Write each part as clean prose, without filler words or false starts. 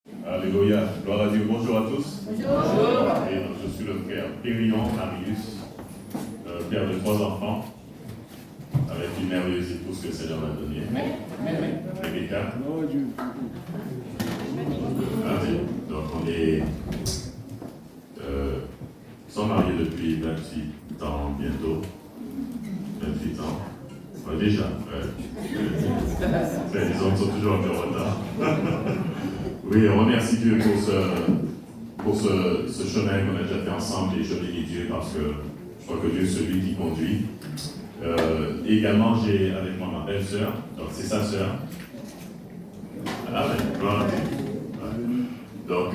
Alléluia. Gloire à Dieu. Bonjour à tous. Bonjour. Et donc, je suis le frère Périllon Marius, père de 3 enfants, avec une merveilleuse épouse que le Seigneur m'a donnée. Rebecca. Donc on est sont mariés depuis 28 ans bientôt. 28 ans. Ouais, déjà. Disons qu'ils sont toujours un peu en retard. Oui, on remercie Dieu pour ce chemin qu'on a déjà fait ensemble et je bénis Dieu parce que je crois que Dieu est celui qui conduit. Également, j'ai avec moi ma belle-sœur, donc c'est sa sœur. Amen. Gloire à Dieu. Donc,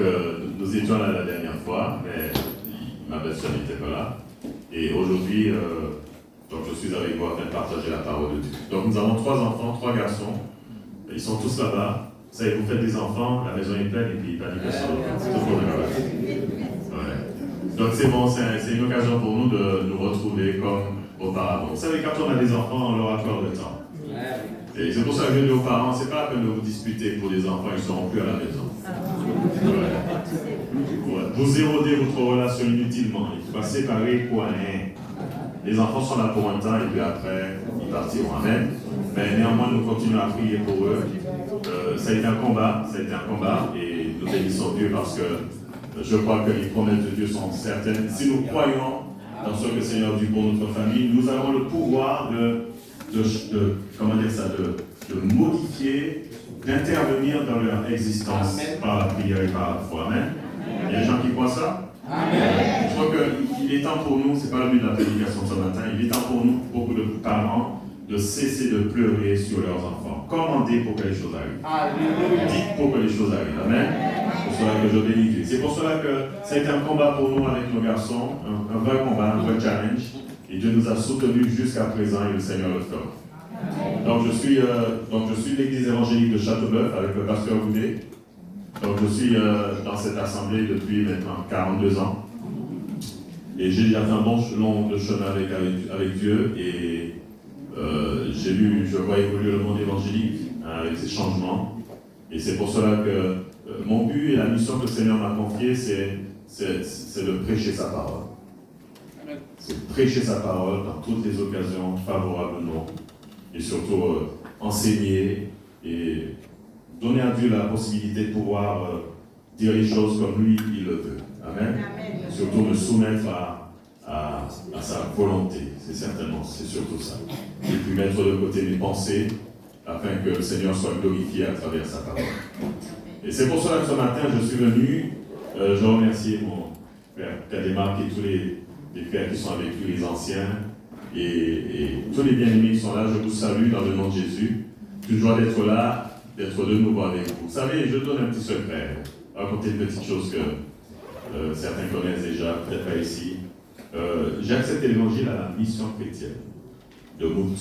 nous étions là la dernière fois, mais ma belle-sœur n'était pas là. Et aujourd'hui, donc je suis avec vous afin de partager la parole de Dieu. Donc, nous avons 3 enfants, 3 garçons. Ils sont tous là-bas. Vous savez, vous faites des enfants, la maison est pleine et puis il panique sur c'est tout pour Donc c'est bon, c'est une occasion pour nous de nous retrouver comme auparavant. Vous savez, quand on a des enfants, on leur accorde le temps. Et c'est pour ça que je dis aux parents, c'est pas la peine de vous disputer pour des enfants, ils ne seront plus à la maison. Vous érodez votre relation inutilement, il faut pas séparer pour rien. Les enfants sont là pour un temps et puis après, ils partiront. Amen. Mais néanmoins, nous continuons à prier pour eux. Ça a été un combat, et nous bénissons Dieu parce que je crois que les promesses de Dieu sont certaines. Si nous croyons dans ce que le Seigneur dit pour notre famille, nous avons le pouvoir de modifier, d'intervenir dans leur existence par la prière et par la foi. Amen. Il y a des gens qui croient ça? Amen. Je crois qu'il est temps pour nous, ce n'est pas le but de la prédication ce matin, il est temps pour nous, beaucoup de parents, de cesser de pleurer sur leurs enfants. Commandez pour que les choses arrivent. Alléluia. Dites pour que les choses arrivent. Amen. C'est pour cela que je bénis Dieu. C'est pour cela que ça a été un combat pour nous avec nos garçons, un vrai combat, un vrai challenge. Et Dieu nous a soutenus jusqu'à présent et le Seigneur le fera. Donc je suis l'église évangélique de Châteauneuf avec le pasteur Goudet. Donc je suis dans cette assemblée depuis maintenant 42 ans. Et j'ai déjà fait un bon long chemin avec Dieu et je vois évoluer le monde évangélique avec ces changements. Et c'est pour cela que mon but et la mission que le Seigneur m'a confiée, c'est de prêcher sa parole. C'est prêcher sa parole dans toutes les occasions favorablement. Et surtout enseigner et donner à Dieu la possibilité de pouvoir dire les choses comme lui, il le veut. Amen. Amen. Surtout me soumettre à sa volonté, c'est surtout ça. Et puis mettre de côté mes pensées, afin que le Seigneur soit glorifié à travers sa parole. Et c'est pour cela que ce matin, je suis venu, je remercie mon frère Kadémark et tous les frères qui sont avec lui, les anciens, et tous les bien-aimés qui sont là, je vous salue dans le nom de Jésus. Toujours d'être là, d'être de nouveau avec vous. Vous savez, je donne un petit secret, raconter une petite chose que certains connaissent déjà, peut-être pas ici. J'ai accepté l'évangile à la mission chrétienne de Mout.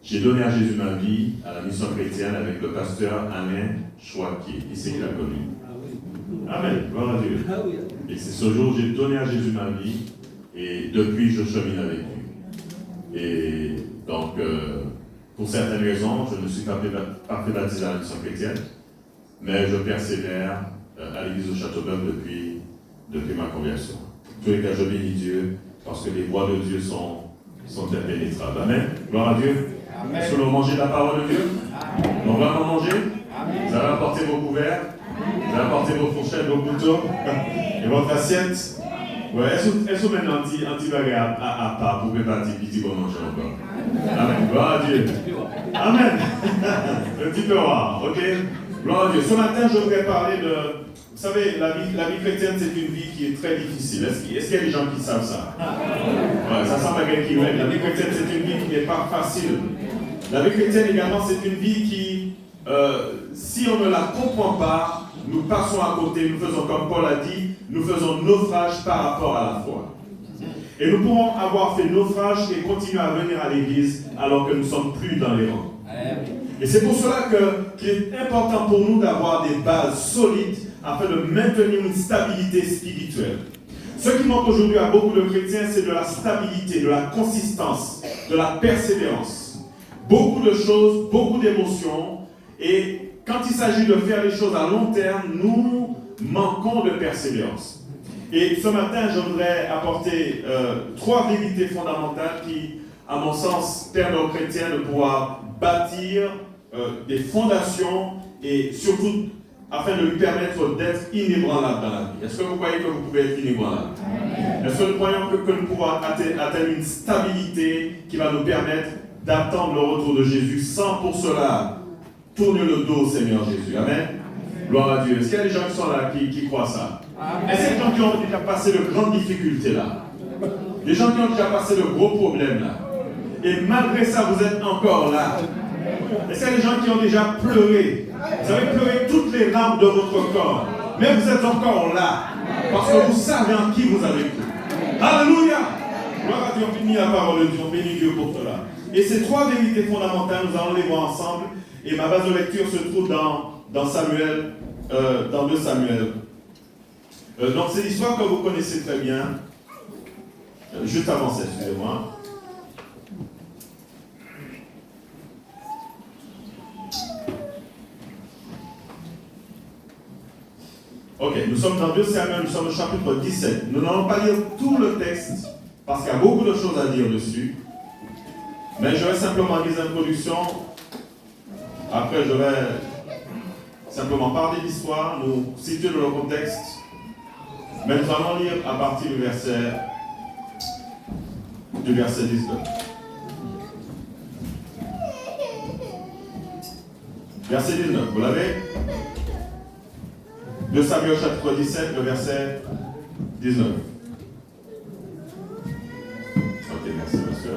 J'ai donné à Jésus ma vie à la mission chrétienne avec le pasteur Alain Chouaquier, ici qu'il a connu. Amen, gloire à Dieu. Et c'est ce jour où j'ai donné à Jésus ma vie et depuis je chemine avec lui. Et donc, pour certaines raisons, je ne suis pas fait baptiser à la mission chrétienne, mais je persévère à l'église de Châteauneuf depuis ma conversion. En tous les cas, je bénis Dieu parce que les voies de Dieu sont impénétrables. Amen. Gloire à Dieu. Est-ce que vous mangez la parole de Dieu? Amen. On va en manger? Amen. Vous allez apporter vos couverts? Amen. Vous allez apporter vos fourchettes, vos couteaux? Et votre assiette? Ouais. Est-ce que maintenant un petit bagage à part pour préparer un petit bon manger encore? Amen. Gloire à Dieu. Amen. Un petit peu rare, ok? Gloire à Dieu. Ce matin, je voudrais parler de... Vous savez, la vie chrétienne, c'est une vie qui est très difficile. Est-ce qu'il y a des gens qui savent ça? Ouais, ça semble à quelqu'un qui l'aime. La vie chrétienne, c'est une vie qui n'est pas facile. La vie chrétienne également, c'est une vie qui, si on ne la comprend pas, nous passons à côté, nous faisons comme Paul a dit, nous faisons naufrage par rapport à la foi. Et nous pourrons avoir fait naufrage et continuer à venir à l'église alors que nous ne sommes plus dans les rangs. Et c'est pour cela qu'il est important pour nous d'avoir des bases solides afin de maintenir une stabilité spirituelle. Ce qui manque aujourd'hui à beaucoup de chrétiens, c'est de la stabilité, de la consistance, de la persévérance. Beaucoup de choses, beaucoup d'émotions, et quand il s'agit de faire les choses à long terme, nous manquons de persévérance. Et ce matin, je voudrais apporter 3 vérités fondamentales qui, à mon sens, permettent aux chrétiens de pouvoir bâtir des fondations et surtout afin de lui permettre d'être inébranlable dans la vie. Est-ce que vous croyez que vous pouvez être inébranlable? Est-ce que nous croyons que nous pouvons atteindre une stabilité qui va nous permettre d'attendre le retour de Jésus sans pour cela tourner le dos au Seigneur Jésus? Amen. Gloire à Dieu. Est-ce qu'il y a des gens qui sont là qui croient ça? Est-ce qu'il y a des gens qui ont déjà passé de grandes difficultés là? Des gens qui ont déjà passé de gros problèmes là? Et malgré ça, vous êtes encore là? Est-ce qu'il y a des gens qui ont déjà pleuré? Vous avez pleuré toutes les larmes de votre corps, mais vous êtes encore là, parce que vous savez en qui vous avez cru. Alléluia! Gloire à Dieu, on bénit la parole de Dieu, on bénit Dieu pour cela. Et ces 3 vérités fondamentales, nous allons les voir ensemble. Et ma base de lecture se trouve dans Samuel, dans 2 Samuel. Donc c'est l'histoire que vous connaissez très bien. Juste avant ça, excusez-moi. Ok, nous sommes dans 2 Samuel, nous sommes au chapitre 17. Nous n'allons pas lire tout le texte, parce qu'il y a beaucoup de choses à dire dessus. Mais je vais simplement lire l'introduction. Après, je vais simplement parler de l'histoire, nous situer dans le contexte. Mais nous allons lire à partir du verset 19. Verset 19, vous l'avez? 2 Samuel chapitre 17, le verset 19. Ok, merci monsieur.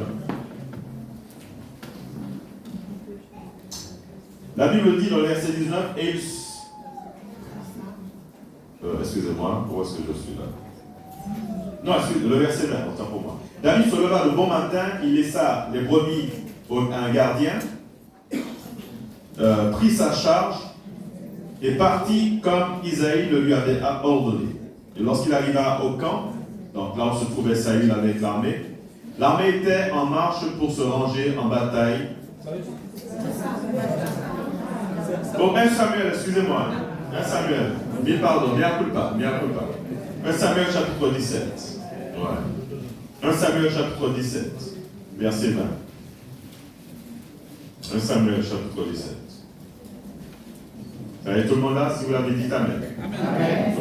La Bible dit dans le verset 19, et il... excusez-moi, où est-ce que je suis là? Non, le verset 20, autant pour moi. David se leva le bon matin, il laissa les brebis à un gardien, prit sa charge, et partit comme Isaïe le lui avait ordonné. Et lorsqu'il arriva au camp, donc là où se trouvait Saül avec l'armée, l'armée était en marche pour se ranger en bataille. Donc 1 Samuel, excusez-moi, 1 Samuel, bien pardon, bien culpa. 1 Samuel chapitre 17. Ouais. 1 Samuel chapitre 17, verset 20. 1 Samuel chapitre 17. Vous avez tout le monde là, si vous l'avez dit, amen. Amen.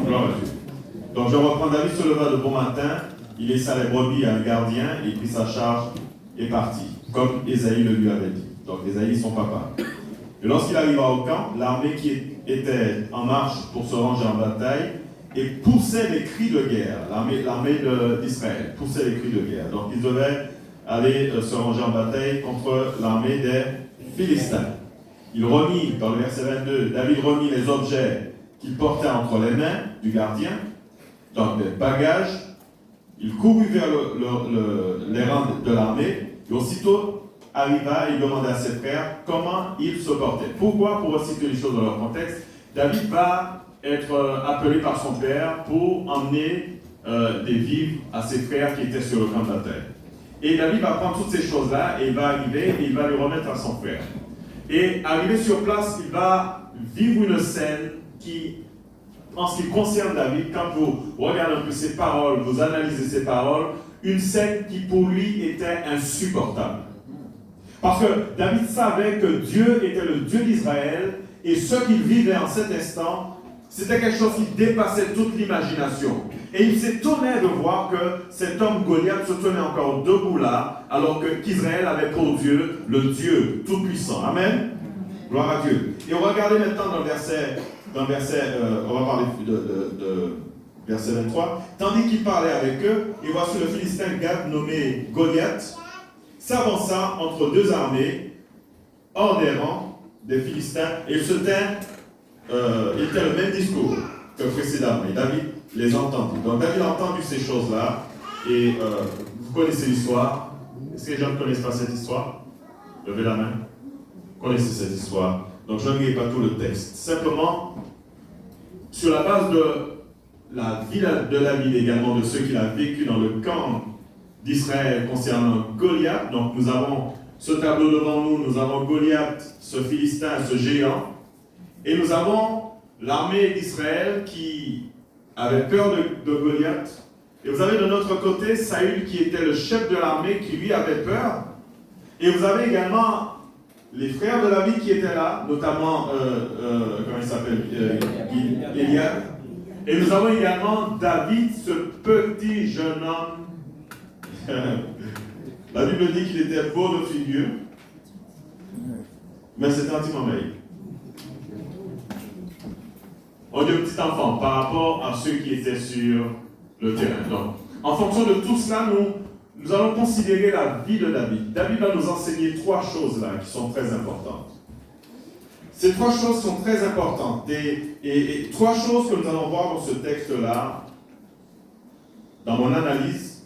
Donc je reprends. David se leva de bon matin, il laissa les brebis à un gardien, il prit sa charge et partit, comme Ésaïe le lui avait dit. Donc Ésaïe, son papa. Et lorsqu'il arriva au camp, l'armée qui était en marche pour se ranger en bataille et poussait les cris de guerre. L'armée d'Israël poussait les cris de guerre. Donc ils devaient aller se ranger en bataille contre l'armée des Philistins. Il remit, dans le verset 22, David remit les objets qu'il portait entre les mains du gardien, donc des bagages. Il courut vers les rangs de l'armée, et aussitôt arriva et demanda à ses frères comment ils se portaient. Pourquoi? Pour resituer les choses dans leur contexte, David va être appelé par son père pour emmener des vivres à ses frères qui étaient sur le camp de bataille. Et David va prendre toutes ces choses-là et il va arriver et il va les remettre à son frère. Et arrivé sur place, il va vivre une scène qui, en ce qui concerne David, quand vous regardez un peu ses paroles, vous analysez ses paroles, une scène qui pour lui était insupportable. Parce que David savait que Dieu était le Dieu d'Israël et ce qu'il vivait en cet instant, c'était quelque chose qui dépassait toute l'imagination. Et il s'étonnait de voir que cet homme Goliath se tenait encore debout là, alors qu'Israël avait pour Dieu le Dieu tout-puissant. Amen. Gloire à Dieu. Et regardez maintenant dans le verset, on va parler de verset 23. Tandis qu'il parlait avec eux, et voici le Philistin Gad nommé Goliath s'avança entre 2 armées, hors des rangs des Philistins, et il se tint, il était le même discours que précédemment. Et David les entendit. Donc David a entendu ces choses-là, et vous connaissez l'histoire. Est-ce que les gens ne connaissent pas cette histoire? Levez la main. Vous connaissez cette histoire. Donc je ne lis pas tout le texte. Simplement, sur la base de la vie de David, également de ce qu'il a vécu dans le camp d'Israël concernant Goliath. Donc nous avons ce tableau devant nous, nous avons Goliath, ce Philistin, ce géant. Et nous avons l'armée d'Israël qui avait peur de Goliath. Et vous avez de notre côté Saül qui était le chef de l'armée qui lui avait peur. Et vous avez également les frères de David qui étaient là, notamment, comment il s'appelle, Eliab. Et nous avons également David, ce petit jeune homme. La Bible dit qu'il était beau de figure, mais c'était un petit merveille. On dit un petit enfant par rapport à ceux qui étaient sur le terrain. Donc, en fonction de tout cela, nous allons considérer la vie de David. David va nous enseigner 3 choses là qui sont très importantes. Ces 3 choses sont très importantes. Et 3 choses que nous allons voir dans ce texte-là, dans mon analyse.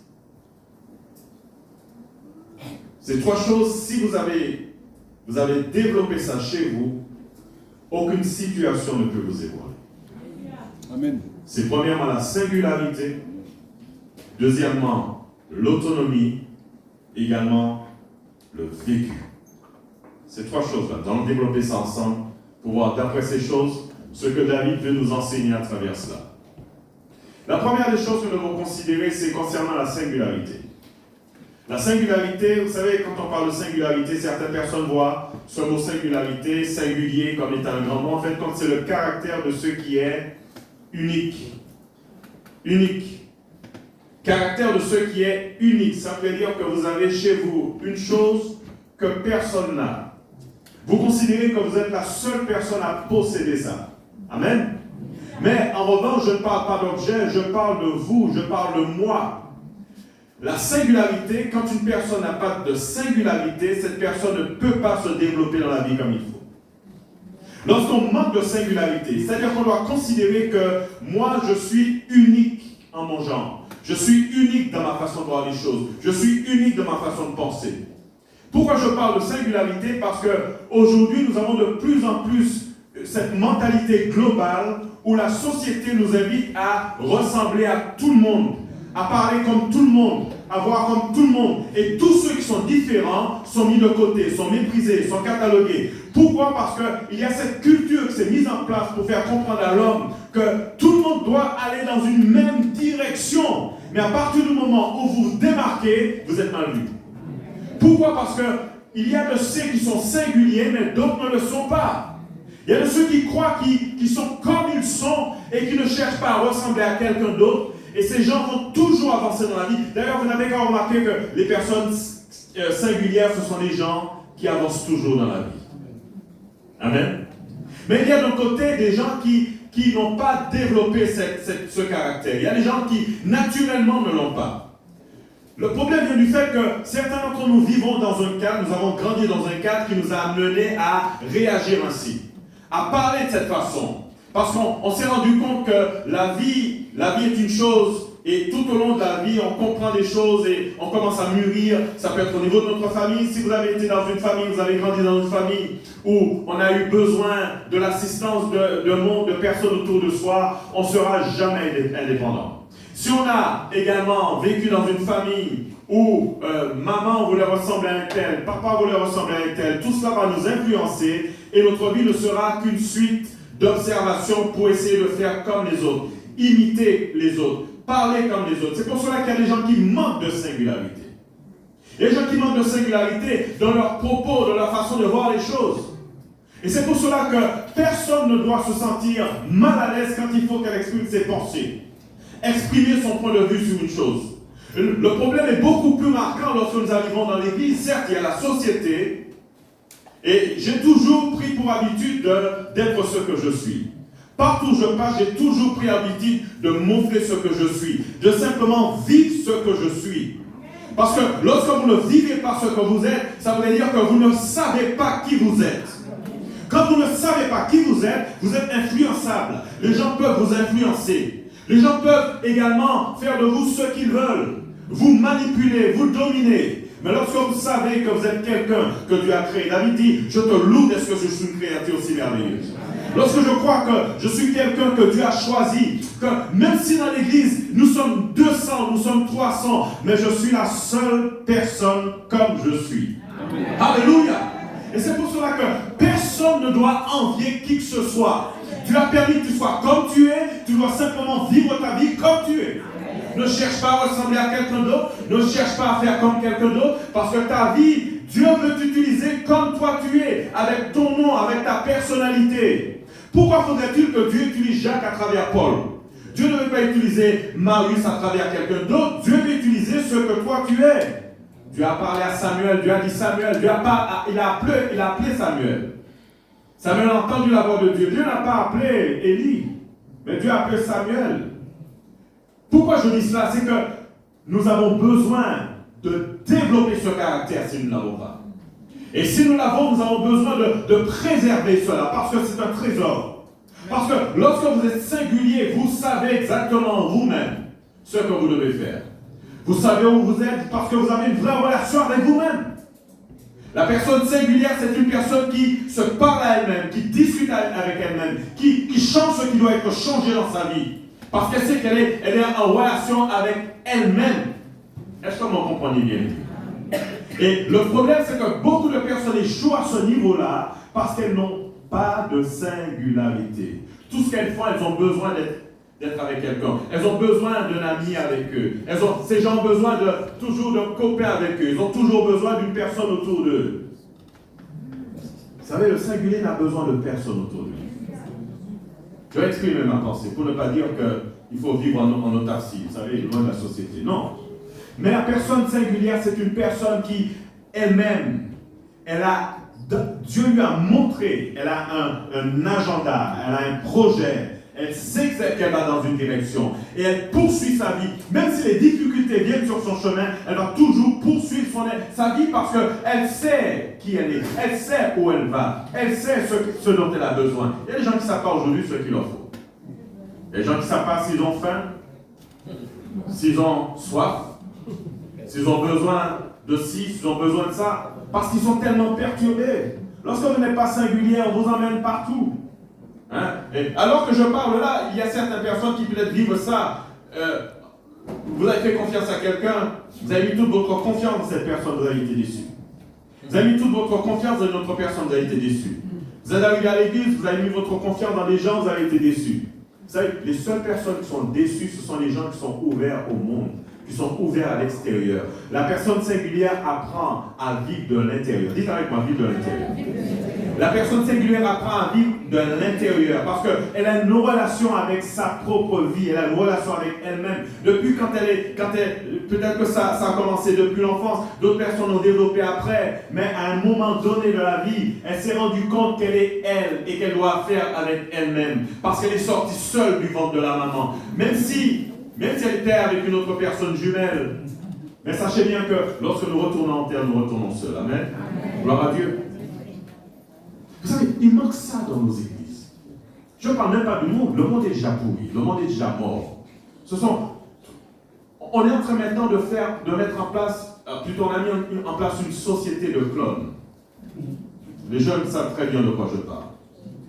Ces 3 choses, si vous avez développé ça chez vous, aucune situation ne peut vous ébranler. Amen. C'est premièrement la singularité, deuxièmement l'autonomie, également le vécu. Ces 3 choses-là, nous allons développer ça ensemble pour voir d'après ces choses ce que David veut nous enseigner à travers cela. La première des choses que nous devons considérer, c'est concernant la singularité. La singularité, vous savez, quand on parle de singularité, certaines personnes voient ce mot singularité, singulier, comme étant un grand mot. En fait, quand c'est le caractère de ce qui est unique. Unique. Caractère de ce qui est unique. Ça veut dire que vous avez chez vous une chose que personne n'a. Vous considérez que vous êtes la seule personne à posséder ça. Amen. Mais en revanche, je ne parle pas d'objet, je parle de vous, je parle de moi. La singularité, quand une personne n'a pas de singularité, cette personne ne peut pas se développer dans la vie comme il faut. Lorsqu'on manque de singularité, c'est-à-dire qu'on doit considérer que moi, je suis unique en mon genre. Je suis unique dans ma façon de voir les choses. Je suis unique dans ma façon de penser. Pourquoi je parle de singularité? Parce qu'aujourd'hui, nous avons de plus en plus cette mentalité globale où la société nous invite à ressembler à tout le monde, à parler comme tout le monde, à voir comme tout le monde. Et tous ceux qui sont différents sont mis de côté, sont méprisés, sont catalogués. Pourquoi? Parce qu'il y a cette culture qui s'est mise en place pour faire comprendre à l'homme que tout le monde doit aller dans une même direction. Mais à partir du moment où vous vous démarquez, vous êtes mal vu. Pourquoi? Parce qu'il y a de ceux qui sont singuliers, mais d'autres ne le sont pas. Il y a de ceux qui croient qu'ils sont comme ils sont et qui ne cherchent pas à ressembler à quelqu'un d'autre. Et ces gens vont toujours avancer dans la vie. D'ailleurs, vous n'avez qu'à remarquer que les personnes singulières, ce sont les gens qui avancent toujours dans la vie. Amen. Mais il y a d'un côté des gens qui n'ont pas développé ce caractère. Il y a des gens qui, naturellement, ne l'ont pas. Le problème vient du fait que certains d'entre nous vivons dans un cadre, nous avons grandi dans un cadre qui nous a amenés à réagir ainsi, à parler de cette façon. Parce qu'on s'est rendu compte que la vie est une chose, et tout au long de la vie, on comprend des choses et on commence à mûrir. Ça peut être au niveau de notre famille. Si vous avez été dans une famille, vous avez grandi dans une famille où on a eu besoin de l'assistance de personnes autour de soi, on ne sera jamais indépendant. Si on a également vécu dans une famille où maman voulait ressembler à un tel, papa voulait ressembler à un tel, tout cela va nous influencer et notre vie ne sera qu'une suite d'observations pour essayer de faire comme les autres, imiter les autres, parler comme les autres. C'est pour cela qu'il y a des gens qui manquent de singularité. Il y a des gens qui manquent de singularité dans leurs propos, dans leur façon de voir les choses. Et c'est pour cela que personne ne doit se sentir mal à l'aise quand il faut qu'elle exprime ses pensées. Exprimer son point de vue sur une chose. Le problème est beaucoup plus marquant lorsque nous arrivons dans l'église. Certes, il y a la société, et j'ai toujours pris pour habitude d'être ce que je suis. Partout où je passe, j'ai toujours pris l'habitude de montrer ce que je suis, de simplement vivre ce que je suis. Parce que lorsque vous ne vivez pas ce que vous êtes, ça veut dire que vous ne savez pas qui vous êtes. Quand vous ne savez pas qui vous êtes influençable. Les gens peuvent vous influencer. Les gens peuvent également faire de vous ce qu'ils veulent, vous manipuler, vous dominer. Mais lorsque vous savez que vous êtes quelqu'un que Dieu a créé, David dit, je te loue parce que je suis une créature aussi merveilleuse. Lorsque je crois que je suis quelqu'un que Dieu a choisi, que même si dans l'église, nous sommes 200, nous sommes 300, mais je suis la seule personne comme je suis. Amen. Alléluia. Et c'est pour cela que personne ne doit envier qui que ce soit. Dieu a permis que tu sois comme tu es, tu dois simplement vivre ta vie comme tu es. Ne cherche pas à ressembler à quelqu'un d'autre, ne cherche pas à faire comme quelqu'un d'autre, parce que ta vie, Dieu veut t'utiliser comme toi tu es, avec ton nom, avec ta personnalité. Pourquoi faudrait-il que Dieu utilise Jacques à travers Paul? Dieu ne veut pas utiliser Marius à travers quelqu'un d'autre, Dieu veut utiliser ce que toi tu es. Dieu a parlé à Samuel, Dieu a dit Samuel, il a appelé Samuel. Samuel a entendu la voix de Dieu. Dieu n'a pas appelé Élie, mais Dieu a appelé Samuel. Pourquoi je dis cela? C'est que nous avons besoin de développer ce caractère si nous ne l'avons pas. Et si nous l'avons, nous avons besoin de préserver cela, parce que c'est un trésor. Parce que lorsque vous êtes singulier, vous savez exactement vous-même ce que vous devez faire. Vous savez où vous êtes parce que vous avez une vraie relation avec vous-même. La personne singulière, c'est une personne qui se parle à elle-même, qui discute avec elle-même, qui change ce qui doit être changé dans sa vie. Parce qu'elle sait qu'elle est en relation avec elle-même. Est-ce que vous comprenez bien? Et le problème, c'est que beaucoup de personnes échouent à ce niveau-là parce qu'elles n'ont pas de singularité. Tout ce qu'elles font, elles ont besoin d'être avec quelqu'un. Elles ont besoin d'un ami avec eux. Ces gens ont besoin toujours d'un copain avec eux. Ils ont toujours besoin d'une personne autour d'eux. Vous savez, le singulier n'a besoin de personne autour de lui. Je vais exprimer ma pensée pour ne pas dire qu'il faut vivre en autarcie, vous savez, loin de la société. Non. Mais la personne singulière, c'est une personne qui, elle-même, Dieu lui a montré, elle a un agenda, elle a un projet, elle sait qu'elle va dans une direction et elle poursuit sa vie. Même si les difficultés viennent sur son chemin, elle va toujours poursuivre sa vie parce qu'elle sait qui elle est, elle sait où elle va, elle sait ce dont elle a besoin. Il y a des gens qui ne savent pas aujourd'hui ce qu'il leur faut. Il y a des gens qui ne savent pas s'ils ont faim, s'ils ont soif, s'ils ont besoin de ci, s'ils ont besoin de ça, parce qu'ils sont tellement perturbés. Lorsque vous n'êtes pas singulier, on vous emmène partout. Hein? Et alors que je parle là, il y a certaines personnes qui peut-être vivent ça. Vous avez fait confiance à quelqu'un, vous avez mis toute votre confiance dans cette personne, vous avez été déçu. Vous avez mis toute votre confiance dans une autre personne, vous avez été déçu. Vous êtes arrivé à l'église, vous avez mis votre confiance dans les gens, vous avez été déçu. Vous savez, les seules personnes qui sont déçues, ce sont les gens qui sont ouverts au monde, qui sont ouverts à l'extérieur. La personne singulière apprend à vivre de l'intérieur. Dites avec moi, vivre de l'intérieur. La personne singulière apprend à vivre de l'intérieur parce qu'elle a une relation avec sa propre vie, elle a une relation avec elle-même. Depuis peut-être que ça a commencé depuis l'enfance, d'autres personnes ont développé après, mais à un moment donné de la vie, elle s'est rendue compte qu'elle est elle et qu'elle doit faire avec elle-même parce qu'elle est sortie seule du ventre de la maman. Même si elle était avec une autre personne jumelle. Mais sachez bien que lorsque nous retournons en terre, nous retournons seuls. Amen. Gloire à Dieu. Vous savez, il manque ça dans nos églises. Je ne parle même pas du monde. Le monde est déjà pourri. Le monde est déjà mort. On est en train maintenant de mettre en place, plutôt on a mis en place une société de clones. Les jeunes savent très bien de quoi je parle.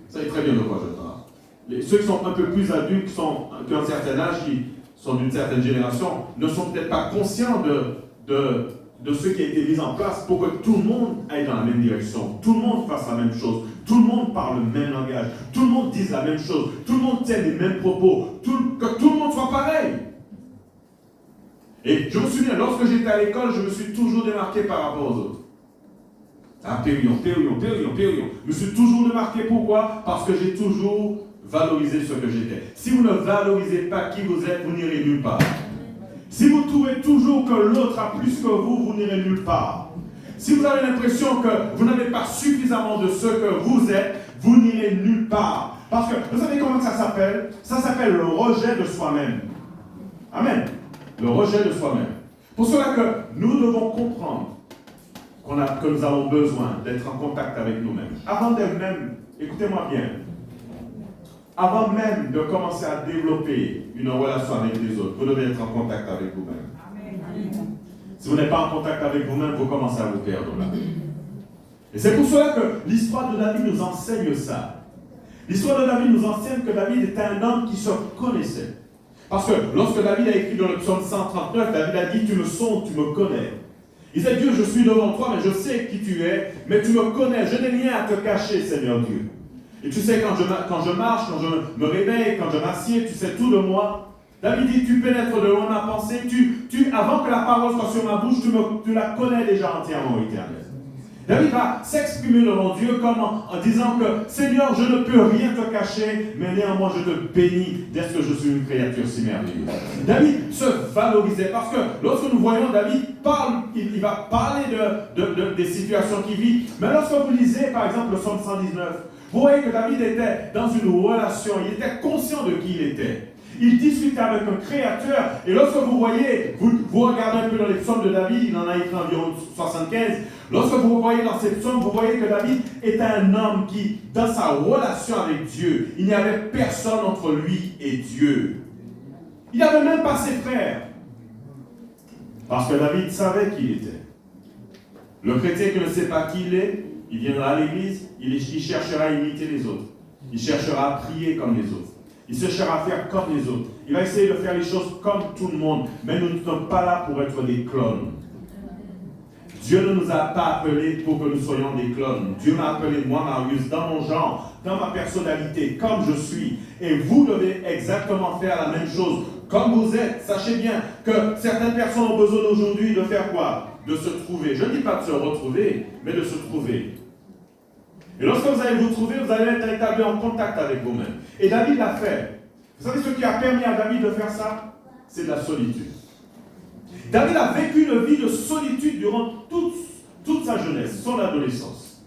Ils savent très bien de quoi je parle. Ceux qui sont un peu plus adultes, qui ont un certain âge, qui sont d'une certaine génération, ne sont peut-être pas conscients de ce qui a été mis en place pour que tout le monde aille dans la même direction, tout le monde fasse la même chose, tout le monde parle le même langage, tout le monde dise la même chose, tout le monde tienne les mêmes propos, que tout le monde soit pareil. Et je me souviens, lorsque j'étais à l'école, je me suis toujours démarqué par rapport aux autres. Périon. Je me suis toujours démarqué, pourquoi? Parce que j'ai toujours valorisé ce que j'étais. Si vous ne valorisez pas qui vous êtes, vous n'irez nulle part. Si vous trouvez toujours que l'autre a plus que vous n'irez nulle part. Si vous avez l'impression que vous n'avez pas suffisamment de ce que vous êtes, vous n'irez nulle part. Parce que, vous savez comment ça s'appelle? Ça s'appelle le rejet de soi-même. Amen. Le rejet de soi-même. Pour cela que nous devons comprendre que nous avons besoin d'être en contact avec nous-mêmes. Avant d'elle-même, écoutez-moi bien, avant même de commencer à développer une relation avec les autres, vous devez être en contact avec vous-même. Si vous n'êtes pas en contact avec vous-même, vous commencez à vous perdre là. Et c'est pour cela que l'histoire de David nous enseigne ça. L'histoire de David nous enseigne que David était un homme qui se connaissait. Parce que lorsque David a écrit dans le psaume 139, David a dit « Tu me sondes, tu me connais ». Il disait, Dieu, je suis devant toi, mais je sais qui tu es, mais tu me connais, je n'ai rien à te cacher, Seigneur Dieu. Et tu sais, quand je marche, quand je me réveille, quand je m'assieds, tu sais tout de moi. David dit, tu pénètres de loin ma pensée, avant que la parole soit sur ma bouche, tu la connais déjà entièrement, Éternel. David va s'exprimer devant Dieu comme en disant que, Seigneur, je ne peux rien te cacher, mais néanmoins je te bénis d'être que je suis une créature si merveilleuse. David se valorisait parce que lorsque nous voyons David parle, il va parler des situations qu'il vit, mais lorsque vous lisez par exemple le psaume 119, vous voyez que David était dans une relation, il était conscient de qui il était. Il discutait avec un créateur, et lorsque vous voyez, vous regardez un peu dans les psaumes de David, il en a écrit environ 75, lorsque vous voyez dans ces psaumes, vous voyez que David était un homme qui, dans sa relation avec Dieu, il n'y avait personne entre lui et Dieu. Il n'avait même pas ses frères, parce que David savait qui il était. Le chrétien qui ne sait pas qui il est, il viendra à l'église, il cherchera à imiter les autres, il cherchera à prier comme les autres. Il cherchera à faire comme les autres. Il va essayer de faire les choses comme tout le monde. Mais nous ne sommes pas là pour être des clones. Dieu ne nous a pas appelés pour que nous soyons des clones. Dieu m'a appelé, moi, Marius, dans mon genre, dans ma personnalité, comme je suis. Et vous devez exactement faire la même chose, comme vous êtes. Sachez bien que certaines personnes ont besoin aujourd'hui de faire quoi? De se trouver. Je ne dis pas de se retrouver, mais de se trouver. Et lorsque vous allez vous trouver, vous allez être établi en contact avec vous-même. Et David l'a fait. Vous savez ce qui a permis à David de faire ça? C'est de la solitude. David a vécu une vie de solitude durant toute sa jeunesse, son adolescence.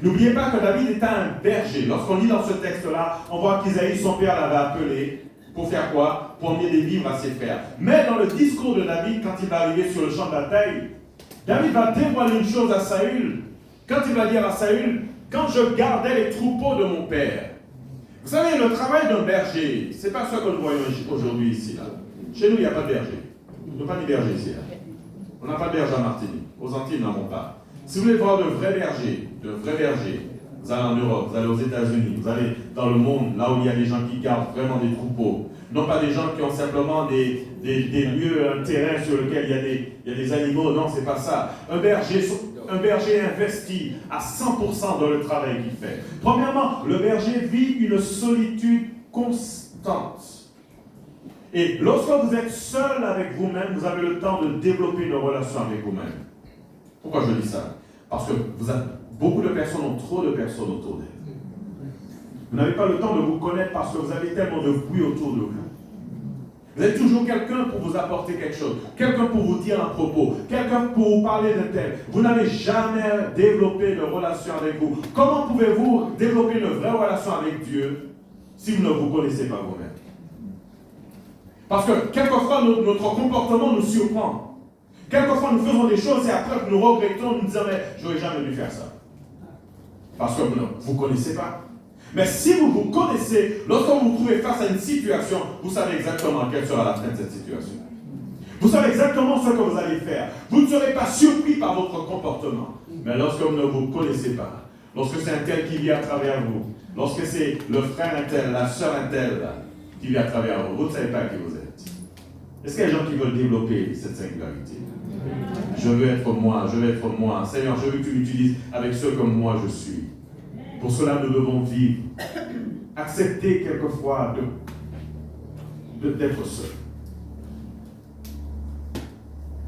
N'oubliez pas que David était un berger. Lorsqu'on lit dans ce texte-là, on voit qu'Isaïe, son père, l'avait appelé pour faire quoi? Pour emmener des vivres à ses frères. Mais dans le discours de David, quand il va arriver sur le champ de bataille, David va dévoiler une chose à Saül. Quand il va dire à Saül, quand je gardais les troupeaux de mon père. Vous savez, le travail d'un berger, ce n'est pas ce que nous voyons aujourd'hui ici. Là. Chez nous, il n'y a pas de berger. Nous n'avons pas de berger ici. Là. On n'a pas de berger à Martinique. Aux Antilles, nous n'en avons pas. Si vous voulez voir de vrais bergers, vous allez en Europe, vous allez aux États-Unis, vous allez dans le monde, là où il y a des gens qui gardent vraiment des troupeaux. Non pas des gens qui ont simplement des lieux, un terrain sur lequel il y a des animaux. Non, ce n'est pas ça. Un berger investit à 100% dans le travail qu'il fait. Premièrement, le berger vit une solitude constante. Et lorsque vous êtes seul avec vous-même, vous avez le temps de développer une relation avec vous-même. Pourquoi je dis ça? Parce que beaucoup de personnes ont trop de personnes autour d'elles. Vous n'avez pas le temps de vous connaître parce que vous avez tellement de bruit autour de vous. Vous avez toujours quelqu'un pour vous apporter quelque chose, quelqu'un pour vous dire un propos, quelqu'un pour vous parler de tel. Vous n'avez jamais développé de relation avec vous. Comment pouvez-vous développer une vraie relation avec Dieu si vous ne vous connaissez pas vous-même? Parce que quelquefois, notre comportement nous surprend. Quelquefois, nous faisons des choses et après, nous regrettons, nous disons, mais je n'aurais jamais dû faire ça. Parce que vous ne connaissez pas. Mais si vous vous connaissez, lorsque vous vous trouvez face à une situation, vous savez exactement quelle sera la fin de cette situation. Vous savez exactement ce que vous allez faire. Vous ne serez pas surpris par votre comportement. Mais lorsque vous ne vous connaissez pas, lorsque c'est un tel qui vit à travers vous, lorsque c'est le frère un tel, la soeur un tel qui vit à travers vous, vous ne savez pas qui vous êtes. Est-ce qu'il y a des gens qui veulent développer cette singularité? Je veux être moi, je veux être moi. Seigneur, je veux que tu m'utilises avec ceux comme moi je suis. Pour cela, nous devons vivre. Accepter quelquefois d'être seul.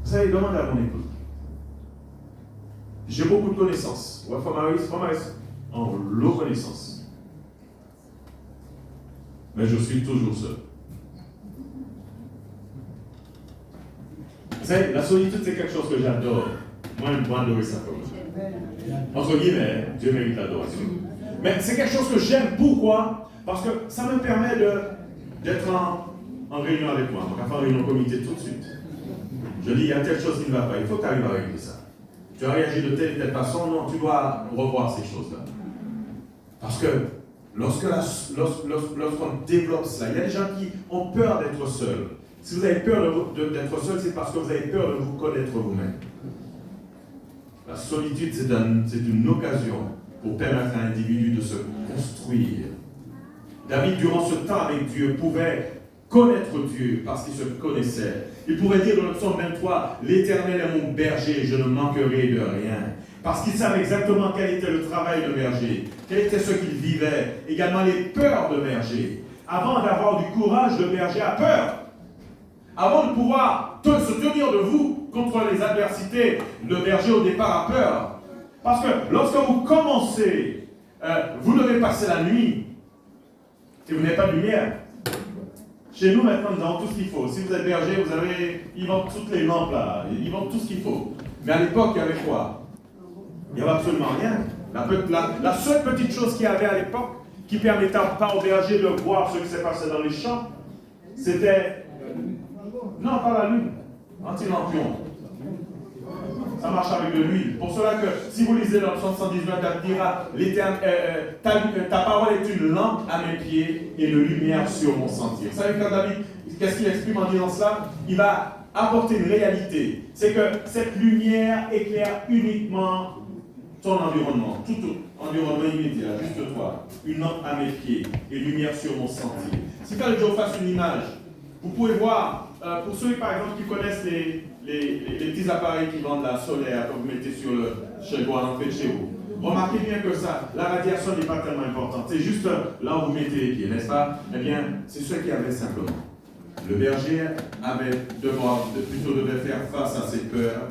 Vous savez, demandez à mon épouse. J'ai beaucoup de connaissances. Ouais, en reconnaissance. Mais je suis toujours seul. Vous savez, la solitude, c'est quelque chose que j'adore. Moi, j'adore ça. Entre guillemets, Dieu mérite l'adoration. Mais c'est quelque chose que j'aime. Pourquoi? Parce que ça me permet d'être en réunion avec moi. Donc, à faire une réunion comité tout de suite. Je dis, il y a telle chose qui ne va pas. Il faut que tu arrives à régler ça. Tu as réagi de telle ou telle façon. Non, tu dois revoir ces choses-là. Parce que lorsqu'on développe cela, il y a des gens qui ont peur d'être seuls. Si vous avez peur d'être seul, c'est parce que vous avez peur de vous connaître vous-même. La solitude, c'est une occasion pour permettre à un individu de se construire. David, durant ce temps avec Dieu, pouvait connaître Dieu parce qu'ils se connaissaient. Ils pourraient dire dans le psaume 23, l'Éternel est mon berger, je ne manquerai de rien. Parce qu'ils savent exactement quel était le travail de berger, quel était ce qu'ils vivaient, également les peurs de berger. Avant d'avoir du courage, le berger a peur. Avant de pouvoir se tenir de vous contre les adversités, le berger au départ a peur. Parce que lorsque vous commencez, vous devez passer la nuit et vous n'avez pas de lumière. Chez nous, maintenant, nous avons tout ce qu'il faut. Si vous êtes berger, ils vendent toutes les lampes là, ils vendent tout ce qu'il faut. Mais à l'époque, il y avait quoi? Il n'y avait absolument rien. La seule petite chose qu'il y avait à l'époque, qui permettait pas aux bergers de voir ce qui s'est passé dans les champs, c'était... Non, pas la lune. Anti-lampion. Ça marche avec de l'huile. Pour cela que, si vous lisez dans le psaume 119, il dira, ta parole est une lampe à mes pieds et une lumière sur mon sentier. Vous savez quand David, qu'est-ce qu'il exprime en disant cela? Il va apporter une réalité. C'est que cette lumière éclaire uniquement ton environnement, tout environnement immédiat, juste toi. Une lampe à mes pieds et lumière sur mon sentier. Si quand je vous fasse une image, vous pouvez voir, pour ceux par exemple qui connaissent les petits appareils qui vendent la solaire que vous mettez chez vous, à l'entrée de chez vous. Remarquez bien que ça, la radiation n'est pas tellement importante. C'est juste là où vous mettez les pieds, n'est-ce pas? Eh bien, c'est ce qu'il y avait simplement. Le berger devait faire face à ses peurs,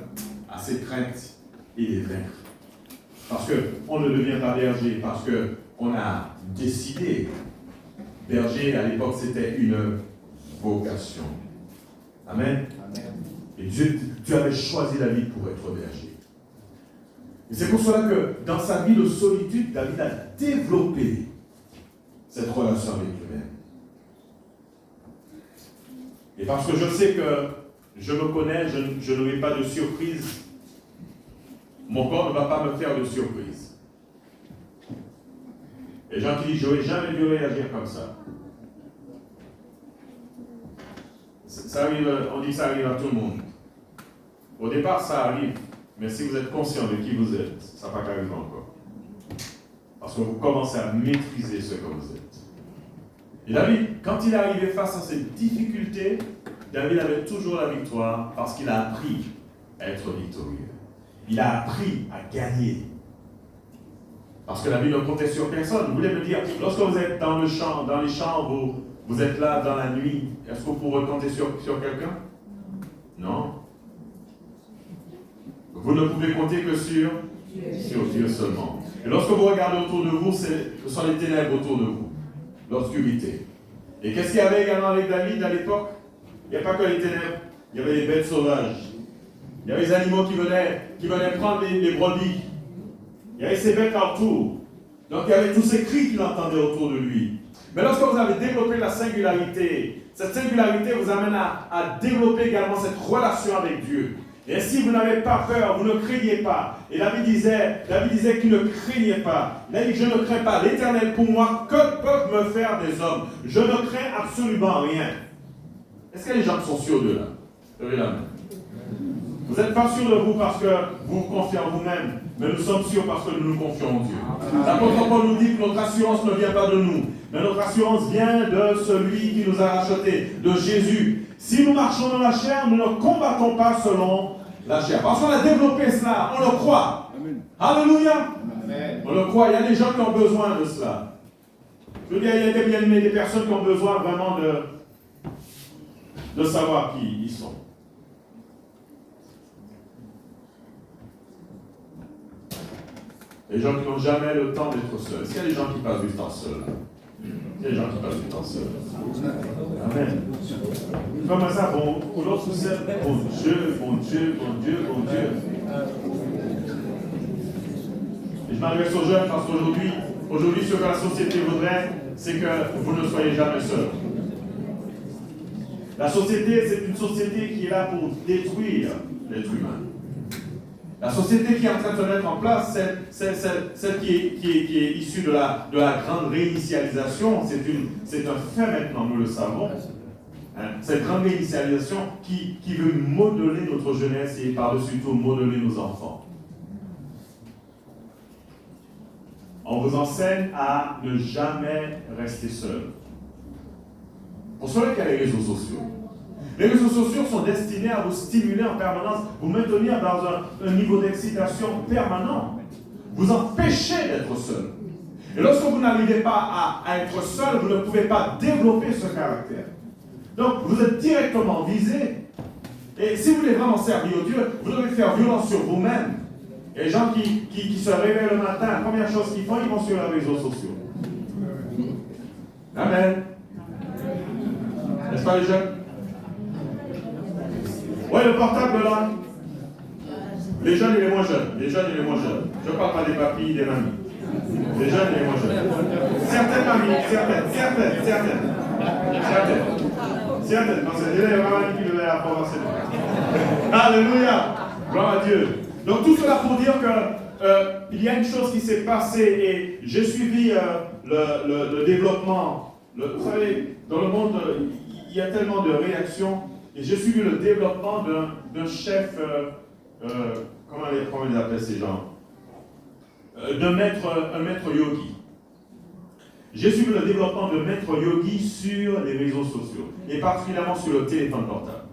à ses craintes et les vaincre. Parce qu'on ne devient pas berger, parce qu'on a décidé. Berger, à l'époque, c'était une vocation. Amen. Et Dieu avait choisi David pour être berger. Et c'est pour cela que dans sa vie de solitude, David a développé cette relation avec lui-même. Et parce que je sais que je me connais, je n'aurai pas de surprise. Mon corps ne va pas me faire de surprise. Les gens qui disent, je n'aurais jamais dû réagir comme ça. Ça arrive, on dit que ça arrive à tout le monde. Au départ, ça arrive. Mais si vous êtes conscient de qui vous êtes, ça ne va pas arriver encore. Parce que vous commencez à maîtriser ce que vous êtes. Et David, quand il est arrivé face à cette difficulté, David avait toujours la victoire parce qu'il a appris à être victorieux. Il a appris à gagner. Parce que la Bible ne comptait sur personne. Vous voulez me dire, lorsque vous êtes dans les champs, vous êtes là dans la nuit, est-ce que vous pouvez compter sur quelqu'un? Non. Vous ne pouvez compter que sur Dieu seulement. Et lorsque vous regardez autour de vous, ce sont les ténèbres autour de vous, l'obscurité. Et qu'est-ce qu'il y avait également avec David à l'époque? Il n'y a pas que les ténèbres, il y avait les bêtes sauvages. Il y avait les animaux qui venaient prendre les brebis. Il y avait ces bêtes autour. Donc il y avait tous ces cris qu'il entendait autour de lui. Mais lorsque vous avez développé la singularité, cette singularité vous amène à développer également cette relation avec Dieu. Et si vous n'avez pas peur, vous ne craignez pas. Et David disait qu'il ne craignait pas. Il a dit, je ne crains pas l'Éternel pour moi. Que peuvent me faire des hommes? Je ne crains absolument rien. Est-ce qu'il y a des gens qui sont sûrs d'eux là? Levez la main. Vous n'êtes pas sûr de vous parce que vous vous confiez en vous-même, mais nous sommes sûrs parce que nous nous confions en Dieu. L'apôtre Paul nous dit que notre assurance ne vient pas de nous, mais notre assurance vient de celui qui nous a rachetés, de Jésus. Si nous marchons dans la chair, nous ne combattons pas selon la chair. Parce qu'on a développé cela, on le croit. Amen. Alléluia. Amen. On le croit, il y a des gens qui ont besoin de cela. Je veux dire, il y a des bien-aimés, des personnes qui ont besoin vraiment de savoir qui ils sont. Les gens qui n'ont jamais le temps d'être seuls. Est-ce qu'il y a des gens qui passent du temps seuls? Il y a des gens qui passent du temps seuls. Amen. Comme ça, bon, l'autre c'est bon Dieu, bon Dieu, bon Dieu, bon Dieu. Et je m'adresse aux jeunes parce qu'aujourd'hui, ce que la société voudrait, c'est que vous ne soyez jamais seuls. La société, c'est une société qui est là pour détruire l'être humain. La société qui est en train de se mettre en place, celle qui est issue de la grande réinitialisation, c'est un fait maintenant, nous le savons. Cette grande réinitialisation qui veut modeler notre jeunesse et par-dessus tout modeler nos enfants. On vous enseigne à ne jamais rester seul. Vous savez qu'il y a les réseaux sociaux. Les réseaux sociaux sont destinés à vous stimuler en permanence, vous maintenir dans un niveau d'excitation permanent. Vous empêchez d'être seul. Et lorsque vous n'arrivez pas à être seul, vous ne pouvez pas développer ce caractère. Donc, vous êtes directement visé. Et si vous voulez vraiment servir Dieu, vous devez faire violence sur vous-même. Et les gens qui se réveillent le matin, la première chose qu'ils font, ils vont sur les réseaux sociaux. Amen. N'est-ce pas les jeunes? Oui, le portable là. Les jeunes et les moins jeunes. Les jeunes et les moins jeunes. Je ne parle pas des papilles, des mamies. Les jeunes et les moins jeunes. Certaines mamies, certaines. Non, c'est déjà les mamans qui devaient apprendre. Alléluia. Gloire à Dieu. Donc tout cela pour dire que il y a une chose qui s'est passée et j'ai suivi le développement. Vous savez, dans le monde, il y a tellement de réactions et j'ai suivi le développement d'un chef, comment ils appellent ces gens, un maître yogi. J'ai suivi le développement de maître yogi sur les réseaux sociaux et particulièrement sur le téléphone portable.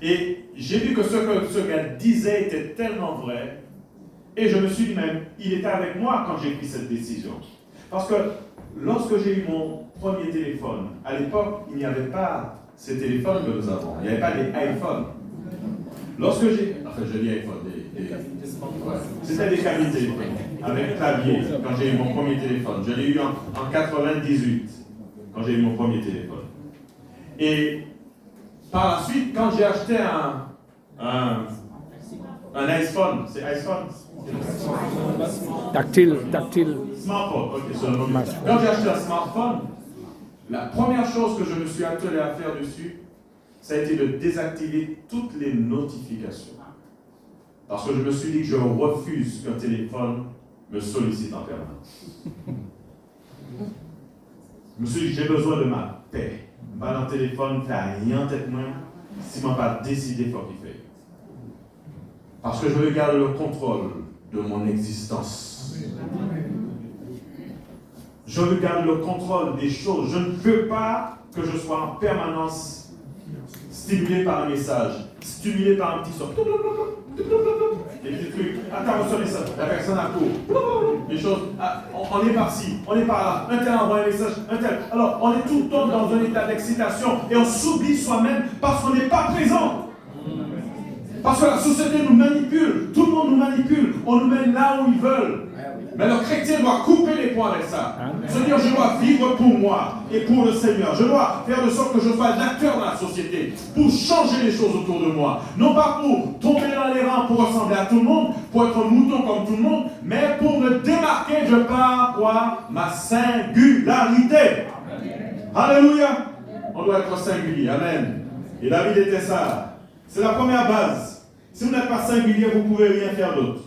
Et j'ai vu que ce que ce gars disait était tellement vrai et je me suis dit même, il était avec moi quand j'ai pris cette décision. Parce que lorsque j'ai eu mon premier téléphone, à l'époque, il n'y avait pas ces téléphones que nous avons. Il n'y avait pas des iPhones. Lorsque j'ai... Enfin, je dis iPhone, c'était des cabines téléphoniques avec clavier quand j'ai eu mon premier téléphone. Je l'ai eu en 98 quand j'ai eu mon premier téléphone. Et par la suite, quand j'ai acheté un iPhone, c'est iPhone? Tactile. Smartphone, ok, c'est le nom. Quand j'ai acheté un smartphone, la première chose que je me suis attelé à faire dessus, ça a été de désactiver toutes les notifications. Parce que je me suis dit que je refuse qu'un téléphone me sollicite en permanence. Je me suis dit que j'ai besoin de ma paix. Pas dans le téléphone, faire rien tête moi, si je n'ai pas décidé, il faut qu'il fait. Parce que je veux garder le contrôle de mon existence. Je veux garder le contrôle des choses. Je ne veux pas que je sois en permanence stimulé par un message, stimulé par un petit son. Des petits trucs. Attends, reçois ça. La personne a court. Des choses. On est par-ci, on est par-là. Un tel envoie un message, un tel. Alors, on est tout le temps dans un état d'excitation et on s'oublie soi-même parce qu'on n'est pas présent. Parce que la société nous manipule. Tout le monde nous manipule. On nous met là où ils veulent. Mais le chrétien doit couper les points avec ça. Se dire, je dois vivre pour moi et pour le Seigneur. Je dois faire de sorte que je sois un acteur dans la société pour changer les choses autour de moi. Non pas pour tomber dans les rangs pour ressembler à tout le monde, pour être un mouton comme tout le monde, mais pour me démarquer de par quoi ma singularité. Alléluia. On doit être singulier. Amen. Et David était ça. C'est la première base. Si vous n'êtes pas singulier, vous ne pouvez rien faire d'autre.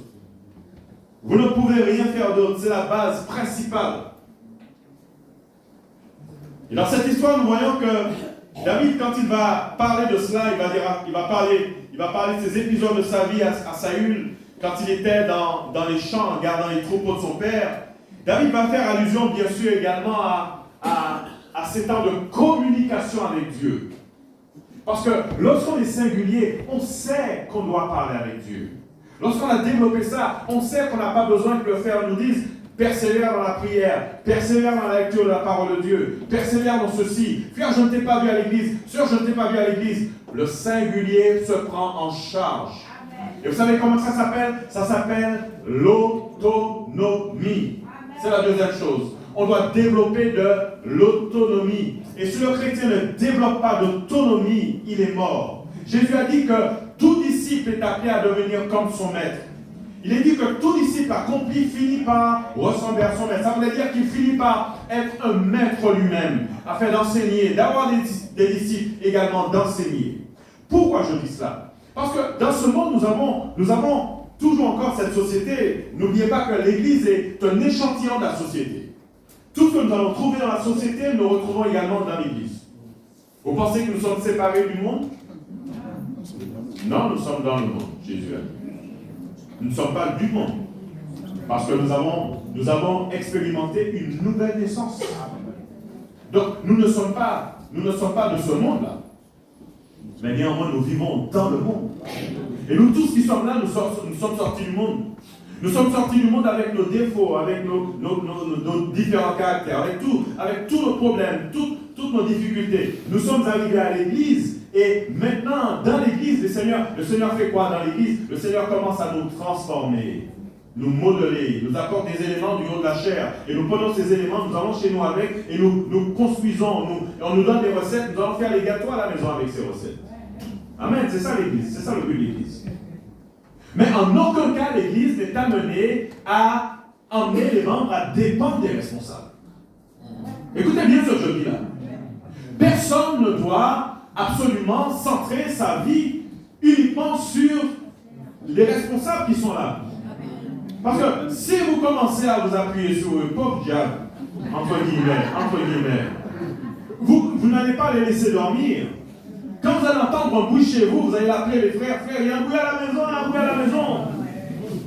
Vous ne pouvez rien faire d'autre, c'est la base principale. Et dans cette histoire, nous voyons que David, quand il va parler de cela, il va parler de ces épisodes de sa vie à Saül, quand il était dans les champs en gardant les troupeaux de son père. David va faire allusion, bien sûr, également à ces temps de communication avec Dieu. Parce que lorsqu'on est singulier, on sait qu'on doit parler avec Dieu. Lorsqu'on a développé ça, on sait qu'on n'a pas besoin que le Frère nous dise « Persévère dans la prière, persévère dans la lecture de la parole de Dieu, persévère dans ceci. Frère, je ne t'ai pas vu à l'église. Sœur, je ne t'ai pas vu à l'église. » Le singulier se prend en charge. Et vous savez comment ça s'appelle? Ça s'appelle l'autonomie. C'est la deuxième chose. On doit développer de l'autonomie. Et si le chrétien ne développe pas d'autonomie, il est mort. Jésus a dit que tout disciple est appelé à devenir comme son maître. Il est dit que tout disciple accompli finit par ressembler à son maître. Ça veut dire qu'il finit par être un maître lui-même, afin d'enseigner, d'avoir des disciples également d'enseigner. Pourquoi je dis cela? Parce que dans ce monde, nous avons toujours encore cette société. N'oubliez pas que l'Église est un échantillon de la société. Tout ce que nous allons trouver dans la société, nous retrouvons également dans l'Église. Vous pensez que nous sommes séparés du monde? Non, nous sommes dans le monde, Jésus a dit. Nous ne sommes pas du monde. Parce que nous avons expérimenté une nouvelle naissance. Donc, nous ne sommes pas nous ne sommes pas de ce monde-là. Mais néanmoins, nous vivons dans le monde. Et nous tous qui sommes là, nous sommes sortis du monde. Nous sommes sortis du monde avec nos défauts, avec nos différents caractères, avec tous nos problèmes, toutes nos difficultés. Nous sommes arrivés à l'église. Et maintenant, dans l'église, le Seigneur fait quoi dans l'église? Le Seigneur commence à nous transformer, nous modeler, nous apporte des éléments du haut de la chair. Et nous prenons ces éléments, nous allons chez nous avec, et nous construisons, on nous donne des recettes, nous allons faire les gâteaux à la maison avec ces recettes. Amen, c'est ça l'église, c'est ça le but de l'église. Mais en aucun cas, l'église n'est amenée à emmener les membres à dépendre des responsables. Écoutez bien ce que je dis là. Personne ne doit absolument centrer sa vie uniquement sur les responsables qui sont là. Parce que si vous commencez à vous appuyer sur le pauvre diable, entre guillemets, vous n'allez pas les laisser dormir. Quand vous allez entendre un bruit chez vous, vous allez l'appeler les frères, il y a un bruit à la maison, il y a un bruit à la maison.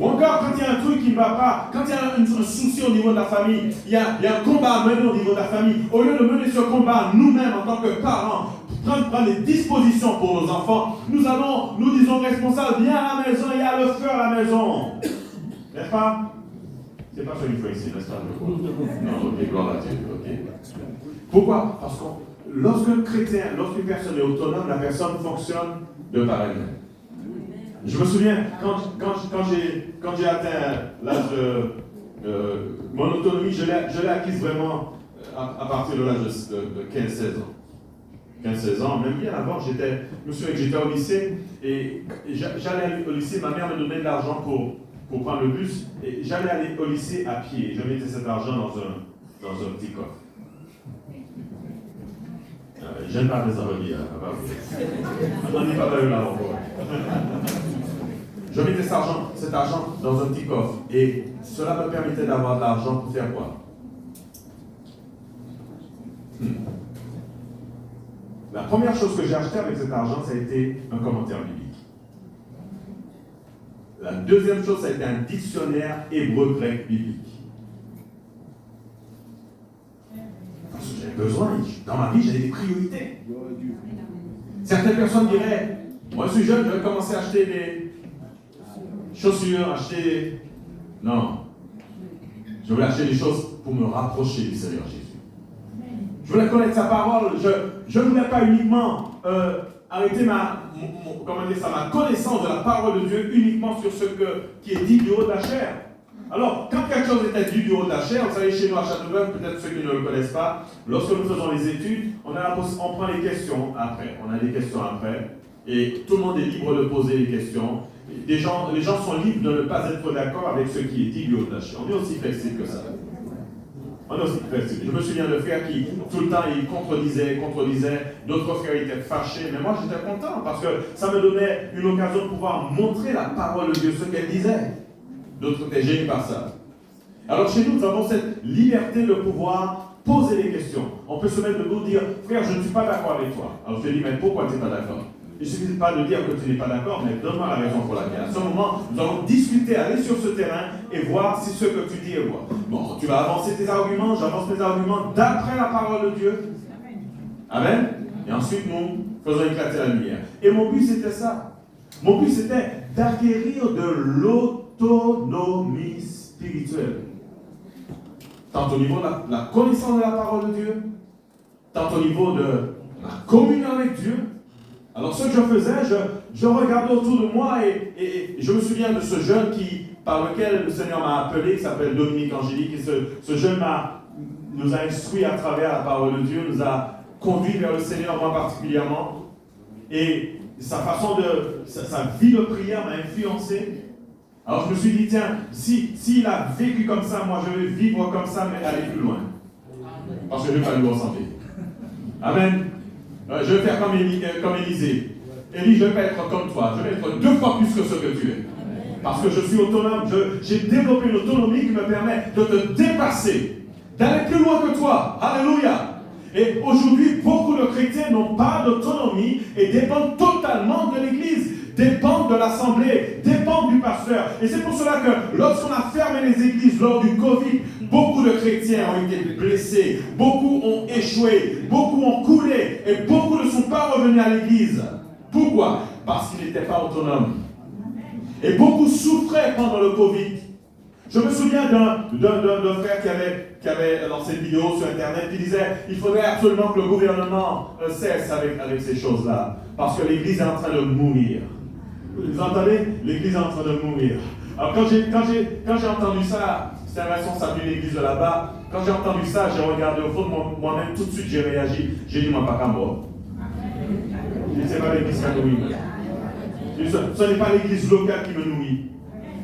Ou encore, quand il y a un truc qui ne va pas, quand il y a un souci au niveau de la famille, il y a un combat à mener au niveau de la famille, au lieu de mener ce combat nous-mêmes en tant que parents, prendre les dispositions pour nos enfants, nous disons responsables, viens à la maison, il y a le feu à la maison. N'est-ce pas? C'est pas ce qu'il faut ici, n'est-ce pas? Non, ok, gloire à Dieu, ok. Pourquoi? Parce que lorsqu'une personne est autonome, la personne fonctionne de par elle-même. Je me souviens, quand j'ai atteint l'âge de mon autonomie, je l'ai acquise vraiment à partir de l'âge de 15-16 ans. 15-16 ans, même bien avant, j'étais au lycée, et j'allais au lycée, ma mère me donnait de l'argent pour prendre le bus, et j'allais aller au lycée à pied, je mettais cet argent dans un petit coffre. J'aime pas les envoyer, on n'est pas là encore. Je mettais cet argent dans un petit coffre, et cela me permettait d'avoir de l'argent pour faire quoi? La première chose que j'ai acheté avec cet argent, ça a été un commentaire biblique. La deuxième chose, ça a été un dictionnaire hébreu-grec biblique. Parce que j'avais besoin, dans ma vie, j'avais des priorités. Certaines personnes diraient, moi je suis jeune, je vais commencer à acheter des chaussures, Non. Je voulais acheter des choses pour me rapprocher du Seigneur Jésus. Je voulais connaître sa parole. Je ne voulais pas uniquement arrêter ma connaissance de la parole de Dieu uniquement sur ce qui est dit du haut de la chair. Alors, quand quelque chose était dit du haut de la chair, vous savez, chez nous à Châteauneuf, peut-être ceux qui ne le connaissent pas, lorsque nous faisons les études, on prend les questions après. On a des questions après. Et tout le monde est libre de poser les questions. Les gens sont libres de ne pas être d'accord avec ce qui est dit du haut de la chair. On est aussi flexible que ça. Je me souviens de frères qui, tout le temps, ils contredisaient, d'autres frères étaient fâchés, mais moi j'étais content parce que ça me donnait une occasion de pouvoir montrer la parole de Dieu, ce qu'elle disait. D'autres étaient gênés par ça. Alors chez nous, nous avons cette liberté de pouvoir poser des questions. On peut se mettre debout et dire, frère, je ne suis pas d'accord avec toi. Alors je te dis, mais pourquoi tu n'es pas d'accord? Il ne suffit pas de dire que tu n'es pas d'accord, mais donne-moi la raison pour laquelle. À ce moment, nous allons discuter, aller sur ce terrain et voir si ce que tu dis est vrai. Bon, tu vas avancer tes arguments, j'avance mes arguments d'après la parole de Dieu. Amen. Et ensuite, nous faisons éclater la lumière. Et mon but, c'était ça. Mon but, c'était d'acquérir de l'autonomie spirituelle. Tant au niveau de la connaissance de la parole de Dieu, tant au niveau de la communion avec Dieu. Alors ce que je faisais, je regardais autour de moi et je me souviens de ce jeune par lequel le Seigneur m'a appelé, qui s'appelle Dominique Angélique, et ce jeune nous a instruit à travers la parole de Dieu, nous a conduit vers le Seigneur, moi particulièrement, et sa vie de prière m'a influencé. Alors je me suis dit, tiens, s'il a vécu comme ça, moi je vais vivre comme ça, mais aller plus loin. Parce que je ne vais pas lui ressembler. Amen. Je vais faire comme Élisée. Élie, je ne vais pas être comme toi. Je vais être 2 fois plus que ce que tu es. Parce que je suis autonome. J'ai développé une autonomie qui me permet de te dépasser, d'aller plus loin que toi. Alléluia. Et aujourd'hui, beaucoup de chrétiens n'ont pas d'autonomie et dépendent totalement de l'Église, dépendent de l'Assemblée, dépendent du pasteur. Et c'est pour cela que lorsqu'on a fermé les églises lors du Covid, beaucoup de chrétiens ont été blessés, beaucoup ont échoué, beaucoup ont coulé. Et beaucoup ne sont pas revenus à l'église. Pourquoi? Parce qu'ils n'étaient pas autonomes. Et beaucoup souffraient pendant le Covid. Je me souviens d'un frère qui avait lancé une vidéo sur Internet qui disait il faudrait absolument que le gouvernement cesse avec ces choses-là. Parce que l'église est en train de mourir. Vous entendez? L'église est en train de mourir. Alors quand j'ai entendu ça, c'était un responsable d'une église de là-bas. Quand j'ai entendu ça, j'ai regardé au fond de moi-même, tout de suite j'ai réagi. J'ai dit, moi, pas qu'à moi. Ce n'est pas l'église qui m'a nourri. Ce n'est pas l'église locale qui me nourrit.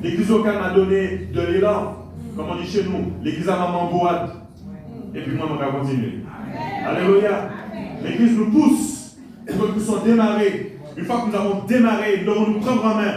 L'église locale m'a donné de l'élan, comme on dit chez nous. L'église à maman boîte. Et puis moi, on va continuer. Alléluia. L'église nous pousse. Et nous puissions démarrer. Une fois que nous avons démarré, nous devons nous prendre en main.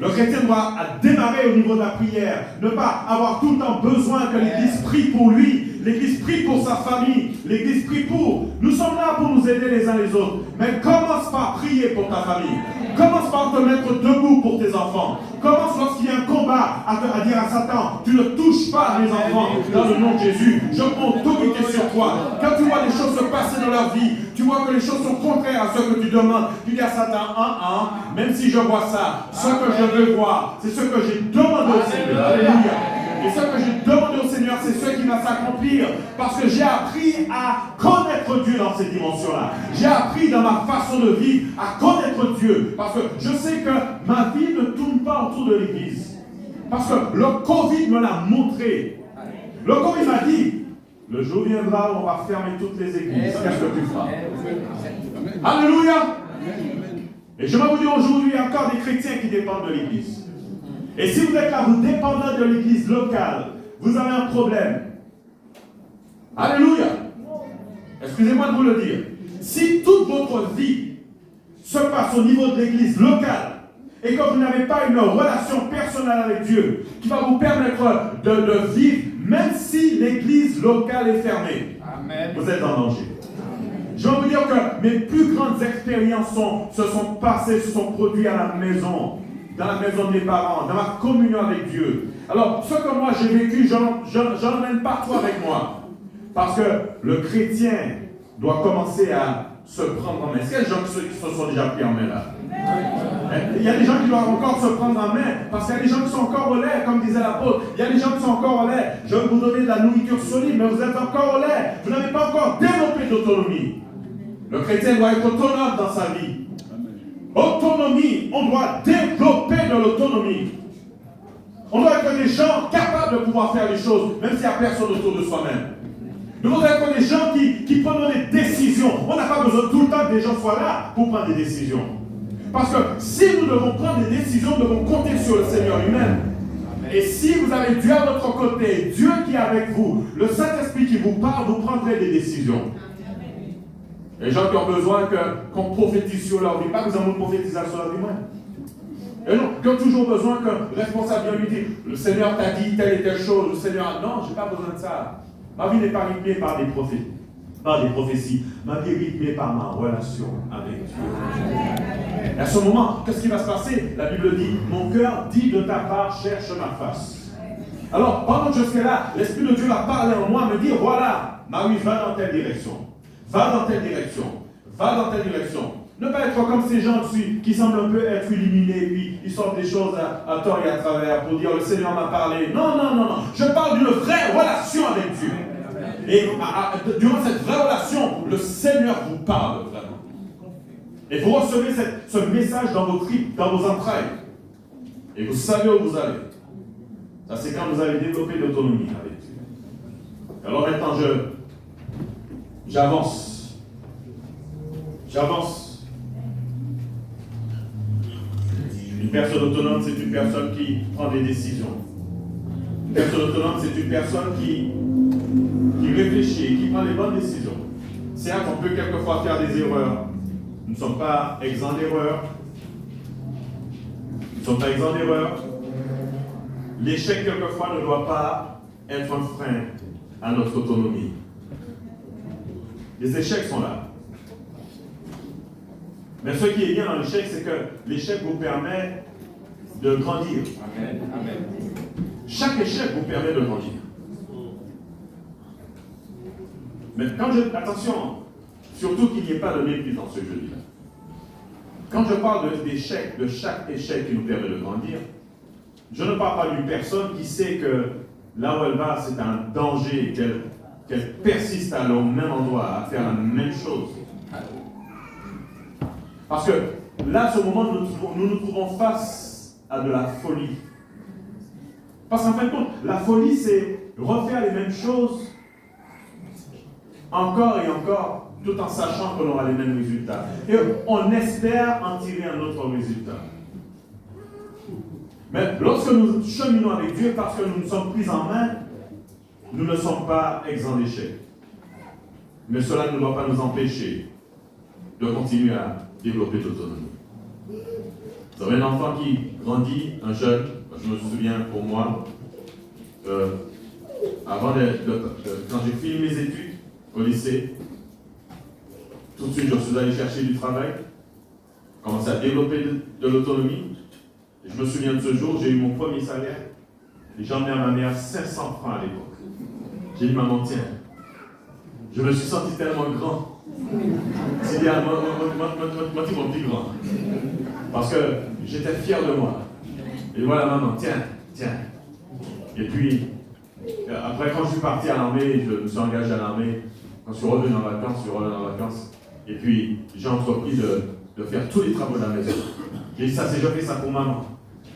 Le chrétien doit démarrer au niveau de la prière. Ne pas avoir tout le temps besoin que l'église prie pour lui. L'église prie pour sa famille. L'église prie pour. Nous sommes là pour nous aider les uns les autres. Mais commence par prier pour ta famille. Commence par te mettre debout pour tes enfants. Commence lorsqu'il y a un combat à dire à Satan, tu ne touches pas mes enfants dans le nom de Jésus. Je prends autorité sur toi. Quand tu vois des choses se passer dans leur vie, tu vois que les choses sont contraires à ce que tu demandes. Tu dis à Satan, même si je vois ça, ce que je veux voir, c'est ce que j'ai demandé au Seigneur. Alléluia. Et ce que j'ai demandé au Seigneur, c'est ce qui va s'accomplir. Parce que j'ai appris à connaître Dieu dans cette dimension-là. J'ai appris dans ma façon de vivre à connaître Dieu. Parce que je sais que ma vie ne tourne pas autour de l'église. Parce que le Covid me l'a montré. Le Covid m'a dit, le jour viendra où on va fermer toutes les églises. Qu'est-ce que tu feras? Alléluia. Et je vais vous dire aujourd'hui, il y a encore des chrétiens qui dépendent de l'église. Et si vous êtes là, vous dépendez de l'église locale, vous avez un problème. Alléluia. Excusez-moi de vous le dire. Si toute votre vie se passe au niveau de l'église locale et que vous n'avez pas une relation personnelle avec Dieu qui va vous permettre de vivre, même si l'église locale est fermée, amen, vous êtes en danger. Je vais vous dire que mes plus grandes expériences se sont passées, se sont produites à la maison. Dans la maison de mes parents, dans ma communion avec Dieu. Alors, ce que moi j'ai vécu, je n'emmène pas toi avec moi. Parce que le chrétien doit commencer à se prendre en main. Est-ce qu'il y a des gens qui se sont déjà pris en main là? Il y a des gens qui doivent encore se prendre en main. Parce qu'il y a des gens qui sont encore au lait, comme disait l'apôtre. Il y a des gens qui sont encore au lait. Je vais vous donner de la nourriture solide, mais vous êtes encore au lait. Vous n'avez pas encore développé d'autonomie. Le chrétien doit être autonome dans sa vie. Autonomie, on doit développer de l'autonomie. On doit être des gens capables de pouvoir faire les choses, même s'il n'y a personne autour de soi-même. Nous devons être des gens qui prennent des décisions. On n'a pas besoin tout le temps que des gens soient là pour prendre des décisions. Parce que si nous devons prendre des décisions, nous devons compter sur le Seigneur lui-même. Et si vous avez Dieu à votre côté, Dieu qui est avec vous, le Saint-Esprit qui vous parle, vous prendrez des décisions. Les gens qui ont besoin qu'on prophétise sur leur vie, pas besoin de prophétiser sur leur vie, et non, qui ont toujours besoin que le responsable vienne lui dire, le Seigneur t'a dit telle et telle chose, le Seigneur, non, je n'ai pas besoin de ça. Ma vie n'est pas rythmée par des prophéties. Ma vie est rythmée par ma relation avec Dieu. Et à ce moment, qu'est-ce qui va se passer? La Bible dit, mon cœur dit de ta part, cherche ma face. Alors, pendant que je serai là, l'Esprit de Dieu va parler en moi, me dire, voilà, Marie, va dans telle direction. Va dans telle direction. Va dans telle direction. Ne pas être comme ces gens qui semblent un peu être illuminés, puis ils sortent des choses à tort et à travers pour dire le Seigneur m'a parlé. Non. Je parle d'une vraie relation avec Dieu. Et durant cette vraie relation, le Seigneur vous parle vraiment. Et vous recevez ce message dans vos tripes, dans vos entrailles. Et vous savez où vous allez. Ça, c'est quand vous avez développé l'autonomie avec Dieu. Alors maintenant, j'avance. Une personne autonome, c'est une personne qui prend des décisions. Une personne autonome, c'est une personne qui réfléchit, qui prend les bonnes décisions. Certes, on peut quelquefois faire des erreurs. Nous ne sommes pas exempts d'erreurs. L'échec, quelquefois, ne doit pas être un frein à notre autonomie. Les échecs sont là. Mais ce qui est bien dans l'échec, c'est que l'échec vous permet de grandir. Amen. Chaque échec vous permet de grandir. Mais attention, surtout qu'il n'y ait pas de mépris dans ce jeudi-là. Quand je parle d'échec, de chaque échec qui nous permet de grandir, je ne parle pas d'une personne qui sait que là où elle va, c'est un danger, qu'elle persiste à aller au même endroit, à faire la même chose. Parce que là, à ce moment, nous nous trouvons face à de la folie. Parce qu'en fin de compte, la folie, c'est refaire les mêmes choses encore et encore, tout en sachant qu'on aura les mêmes résultats. Et on espère en tirer un autre résultat. Mais lorsque nous cheminons avec Dieu, parce que nous nous sommes pris en main, nous ne sommes pas exempts d'échecs. Mais cela ne doit pas nous empêcher de continuer à développer l'autonomie. Vous avez un enfant qui grandit, un jeune, je me souviens pour moi, quand j'ai fini mes études au lycée, tout de suite je suis allé chercher du travail, commencé à développer de l'autonomie. Et je me souviens de ce jour, j'ai eu mon premier salaire et j'ai emmené à ma mère 500 francs à l'époque. J'ai dit, maman, tiens, je me suis senti tellement grand. C'est bien, moi, mon plus grand. Parce que j'étais fier de moi. Et voilà, maman, tiens. Et puis, après, quand je suis parti à l'armée, je me suis engagé à l'armée. Quand je suis revenu en vacances, et puis j'ai entrepris de faire tous les travaux de la maison. J'ai dit, j'ai fait ça pour maman.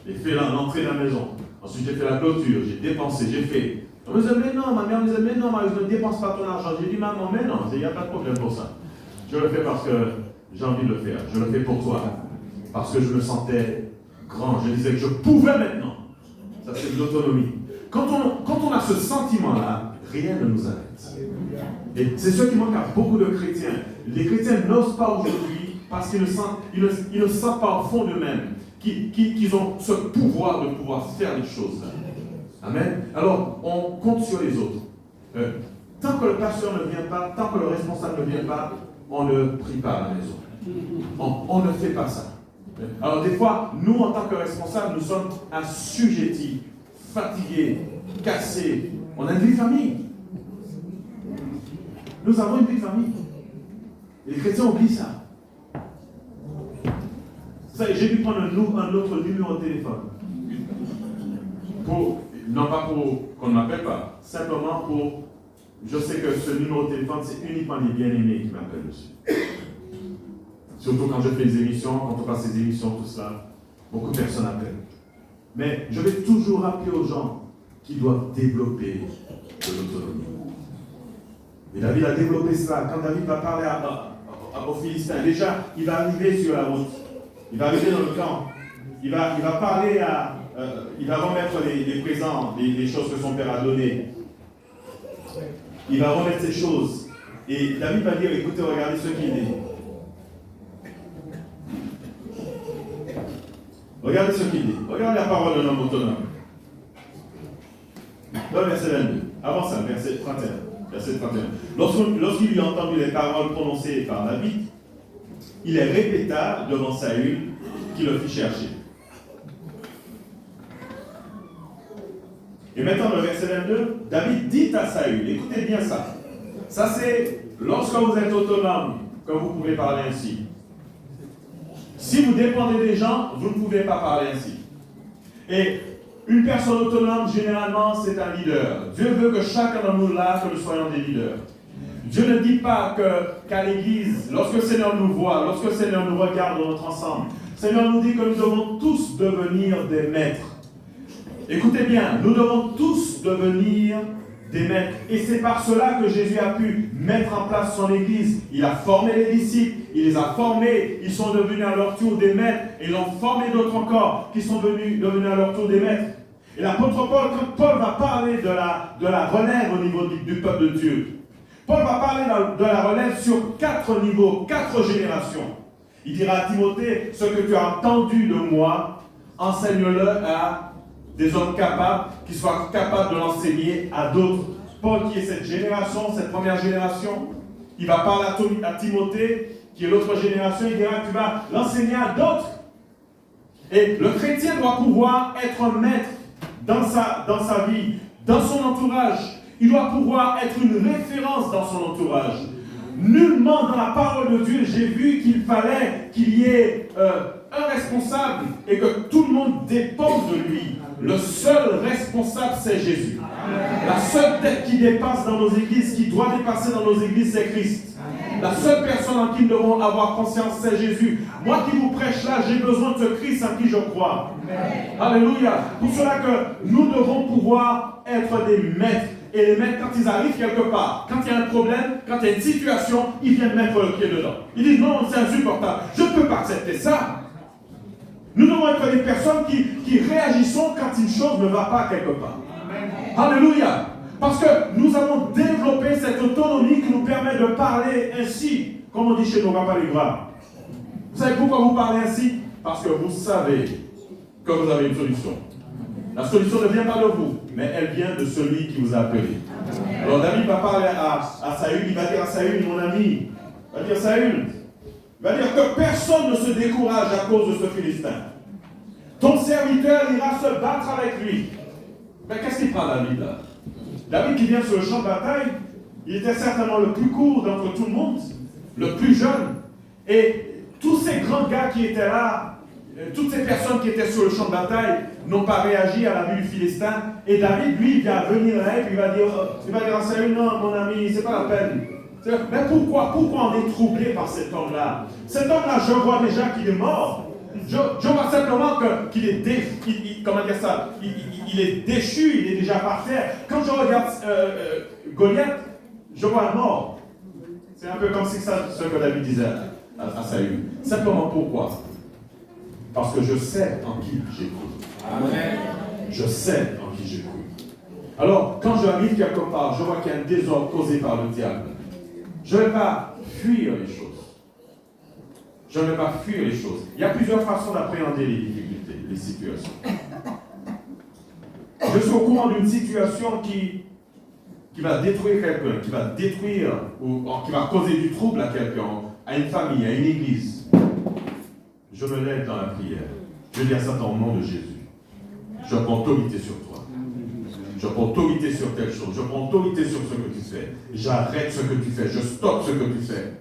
J'ai fait l'entrée de la maison. Ensuite, j'ai fait la clôture, j'ai dépensé, j'ai fait. On me disait, mais non, ma mère me disait, mais non, je ne dépense pas ton argent. J'ai dit, maman, mais non, il n'y a pas de problème pour ça. Je le fais parce que j'ai envie de le faire. Je le fais pour toi. Parce que je me sentais grand. Je disais que je pouvais maintenant. Ça, c'est de l'autonomie. Quand on a ce sentiment-là, rien ne nous arrête. Et c'est ce qui manque à beaucoup de chrétiens. Les chrétiens n'osent pas aujourd'hui parce qu'ils ne sentent pas au fond d'eux-mêmes qu'ils ont ce pouvoir de pouvoir faire les choses. Amen. Alors, on compte sur les autres. Tant que le pasteur ne vient pas, tant que le responsable ne vient pas, on ne prie pas à la maison. On ne fait pas ça. Alors des fois, nous en tant que responsables, nous sommes assujettis, fatigués, cassés. On a une vie de famille. Nous avons une vie de famille. Et les chrétiens oublient ça. J'ai dû prendre un autre numéro de téléphone. Non pas pour qu'on ne m'appelle pas, simplement pour... Je sais que ce numéro de téléphone, c'est uniquement les bien-aimés qui m'appellent aussi. Surtout quand je fais des émissions, quand on passe des émissions, tout cela, beaucoup de personnes appellent. Mais je vais toujours rappeler aux gens qui doivent développer de l'autonomie. Et David a développé cela. Quand David va parler aux Philistins, déjà, il va arriver sur la route. Il va arriver dans le camp. Il va parler il va remettre les présents, les choses que son père a données. Il va remettre ces choses. Et David va dire, écoutez, regardez ce qu'il dit. Regardez ce qu'il dit. Regardez la parole d'un homme autonome. Dans le verset 22. Avant ça, verset 31. Verset 31. Lorsqu'il eut entendu les paroles prononcées par David, il les répéta devant Saül, qui le fit chercher. Et maintenant, dans le verset 22, David dit à Saül, écoutez bien ça. Ça, c'est lorsque vous êtes autonome que vous pouvez parler ainsi. Si vous dépendez des gens, vous ne pouvez pas parler ainsi. Et une personne autonome, généralement, c'est un leader. Dieu veut que chacun de nous, là, que nous soyons des leaders. Dieu ne dit pas qu'à l'église, lorsque le Seigneur nous voit, lorsque le Seigneur nous regarde dans notre ensemble, le Seigneur nous dit que nous devons tous devenir des maîtres. Écoutez bien, nous devons tous devenir des maîtres. Et c'est par cela que Jésus a pu mettre en place son église. Il a formé les disciples, il les a formés, ils sont devenus à leur tour des maîtres, et ils ont formé d'autres encore qui sont devenus à leur tour des maîtres. Et l'apôtre Paul, quand Paul va parler de la relève au niveau du peuple de Dieu, Paul va parler de la relève sur 4 niveaux, 4 générations. Il dira à Timothée, ce que tu as entendu de moi, enseigne-le à des hommes capables, qui soient capables de l'enseigner à d'autres. Paul, qui est cette génération, cette première génération, il va parler à Timothée, qui est l'autre génération, il dira, tu vas l'enseigner à d'autres. Et le chrétien doit pouvoir être un maître dans sa vie, dans son entourage. Il doit pouvoir être une référence dans son entourage. nullement dans la parole de Dieu, j'ai vu qu'il fallait qu'il y ait un responsable et que tout le monde dépend de lui. Le seul responsable, c'est Jésus. La seule tête qui dépasse dans nos églises, qui doit dépasser dans nos églises, c'est Christ. La seule personne en qui nous devons avoir conscience, c'est Jésus. Moi qui vous prêche là, j'ai besoin de ce Christ en qui je crois. Alléluia. Pour cela que nous devons pouvoir être des maîtres. Et les maîtres, quand ils arrivent quelque part, quand il y a un problème, quand il y a une situation, ils viennent mettre le pied dedans. Ils disent non, c'est insupportable. Je ne peux pas accepter ça. Nous devons être des personnes qui réagissons quand une chose ne va pas quelque part. Alléluia. Parce que nous avons développé cette autonomie qui nous permet de parler ainsi, comme on dit chez nos papas les gras. Vous savez pourquoi vous parlez ainsi? Parce que vous savez que vous avez une solution. La solution ne vient pas de vous, mais elle vient de celui qui vous a appelé. Alors David va parler à Saül, il va dire à Saül, mon ami, il va dire Saül, il va dire que personne ne se décourage à cause de ce Philistin. Ton serviteur ira se battre avec lui. Mais qu'est-ce qu'il prend David là? David qui vient sur le champ de bataille, il était certainement le plus court d'entre tout le monde, le plus jeune. Et tous ces grands gars qui étaient là, toutes ces personnes qui étaient sur le champ de bataille n'ont pas réagi à la vue du Philistin. Et David, lui, il va venir là et puis il va dire à Saül, non, mon ami, c'est pas la peine. Mais pourquoi on est troublé par cet homme-là? Cet homme-là, je vois déjà qu'il est mort. Je vois simplement qu'il est il est déchu, il est déjà par terre. Quand je regarde Goliath, je vois la mort. C'est un peu comme si ça, ce que David disait à Saül. Simplement pourquoi? Parce que je sais en qui j'écoute. Amen. Je sais en qui j'écoute. Alors, quand j'arrive quelque part, je vois qu'il y a un désordre causé par le diable. Je ne vais pas fuir les choses. Je ne vais pas fuir les choses. Il y a plusieurs façons d'appréhender les difficultés, les situations. Je suis au courant d'une situation qui va détruire quelqu'un, qui va détruire ou qui va causer du trouble à quelqu'un, à une famille, à une église. Je me lève dans la prière. Je dis à Satan au nom de Jésus. Je prends autorité sur toi. Je prends autorité sur telle chose. Je prends autorité sur ce que tu fais. J'arrête ce que tu fais. Je stoppe ce que tu fais.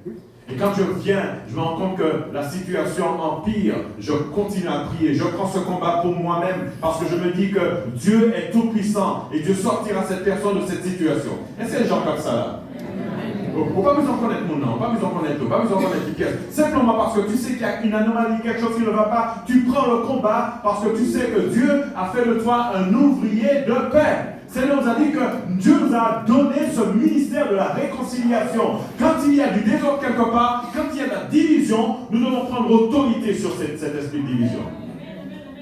Et quand je viens, je me rends compte que la situation empire. Je continue à prier. Je prends ce combat pour moi-même parce que je me dis que Dieu est tout puissant et Dieu sortira cette personne de cette situation. Est-ce qu'il y a des gens comme ça là? On ne va pas besoin de connaître mon nom, pas besoin de connaître tout, pas besoin de connaître qui pièce. Simplement parce que tu sais qu'il y a une anomalie, quelque chose qui ne va pas, tu prends le combat parce que tu sais que Dieu a fait de toi un ouvrier de paix. Seigneur nous a dit que Dieu nous a donné ce ministère de la réconciliation. Quand il y a du désordre quelque part, quand il y a de la division, nous devons prendre autorité sur cet esprit de division.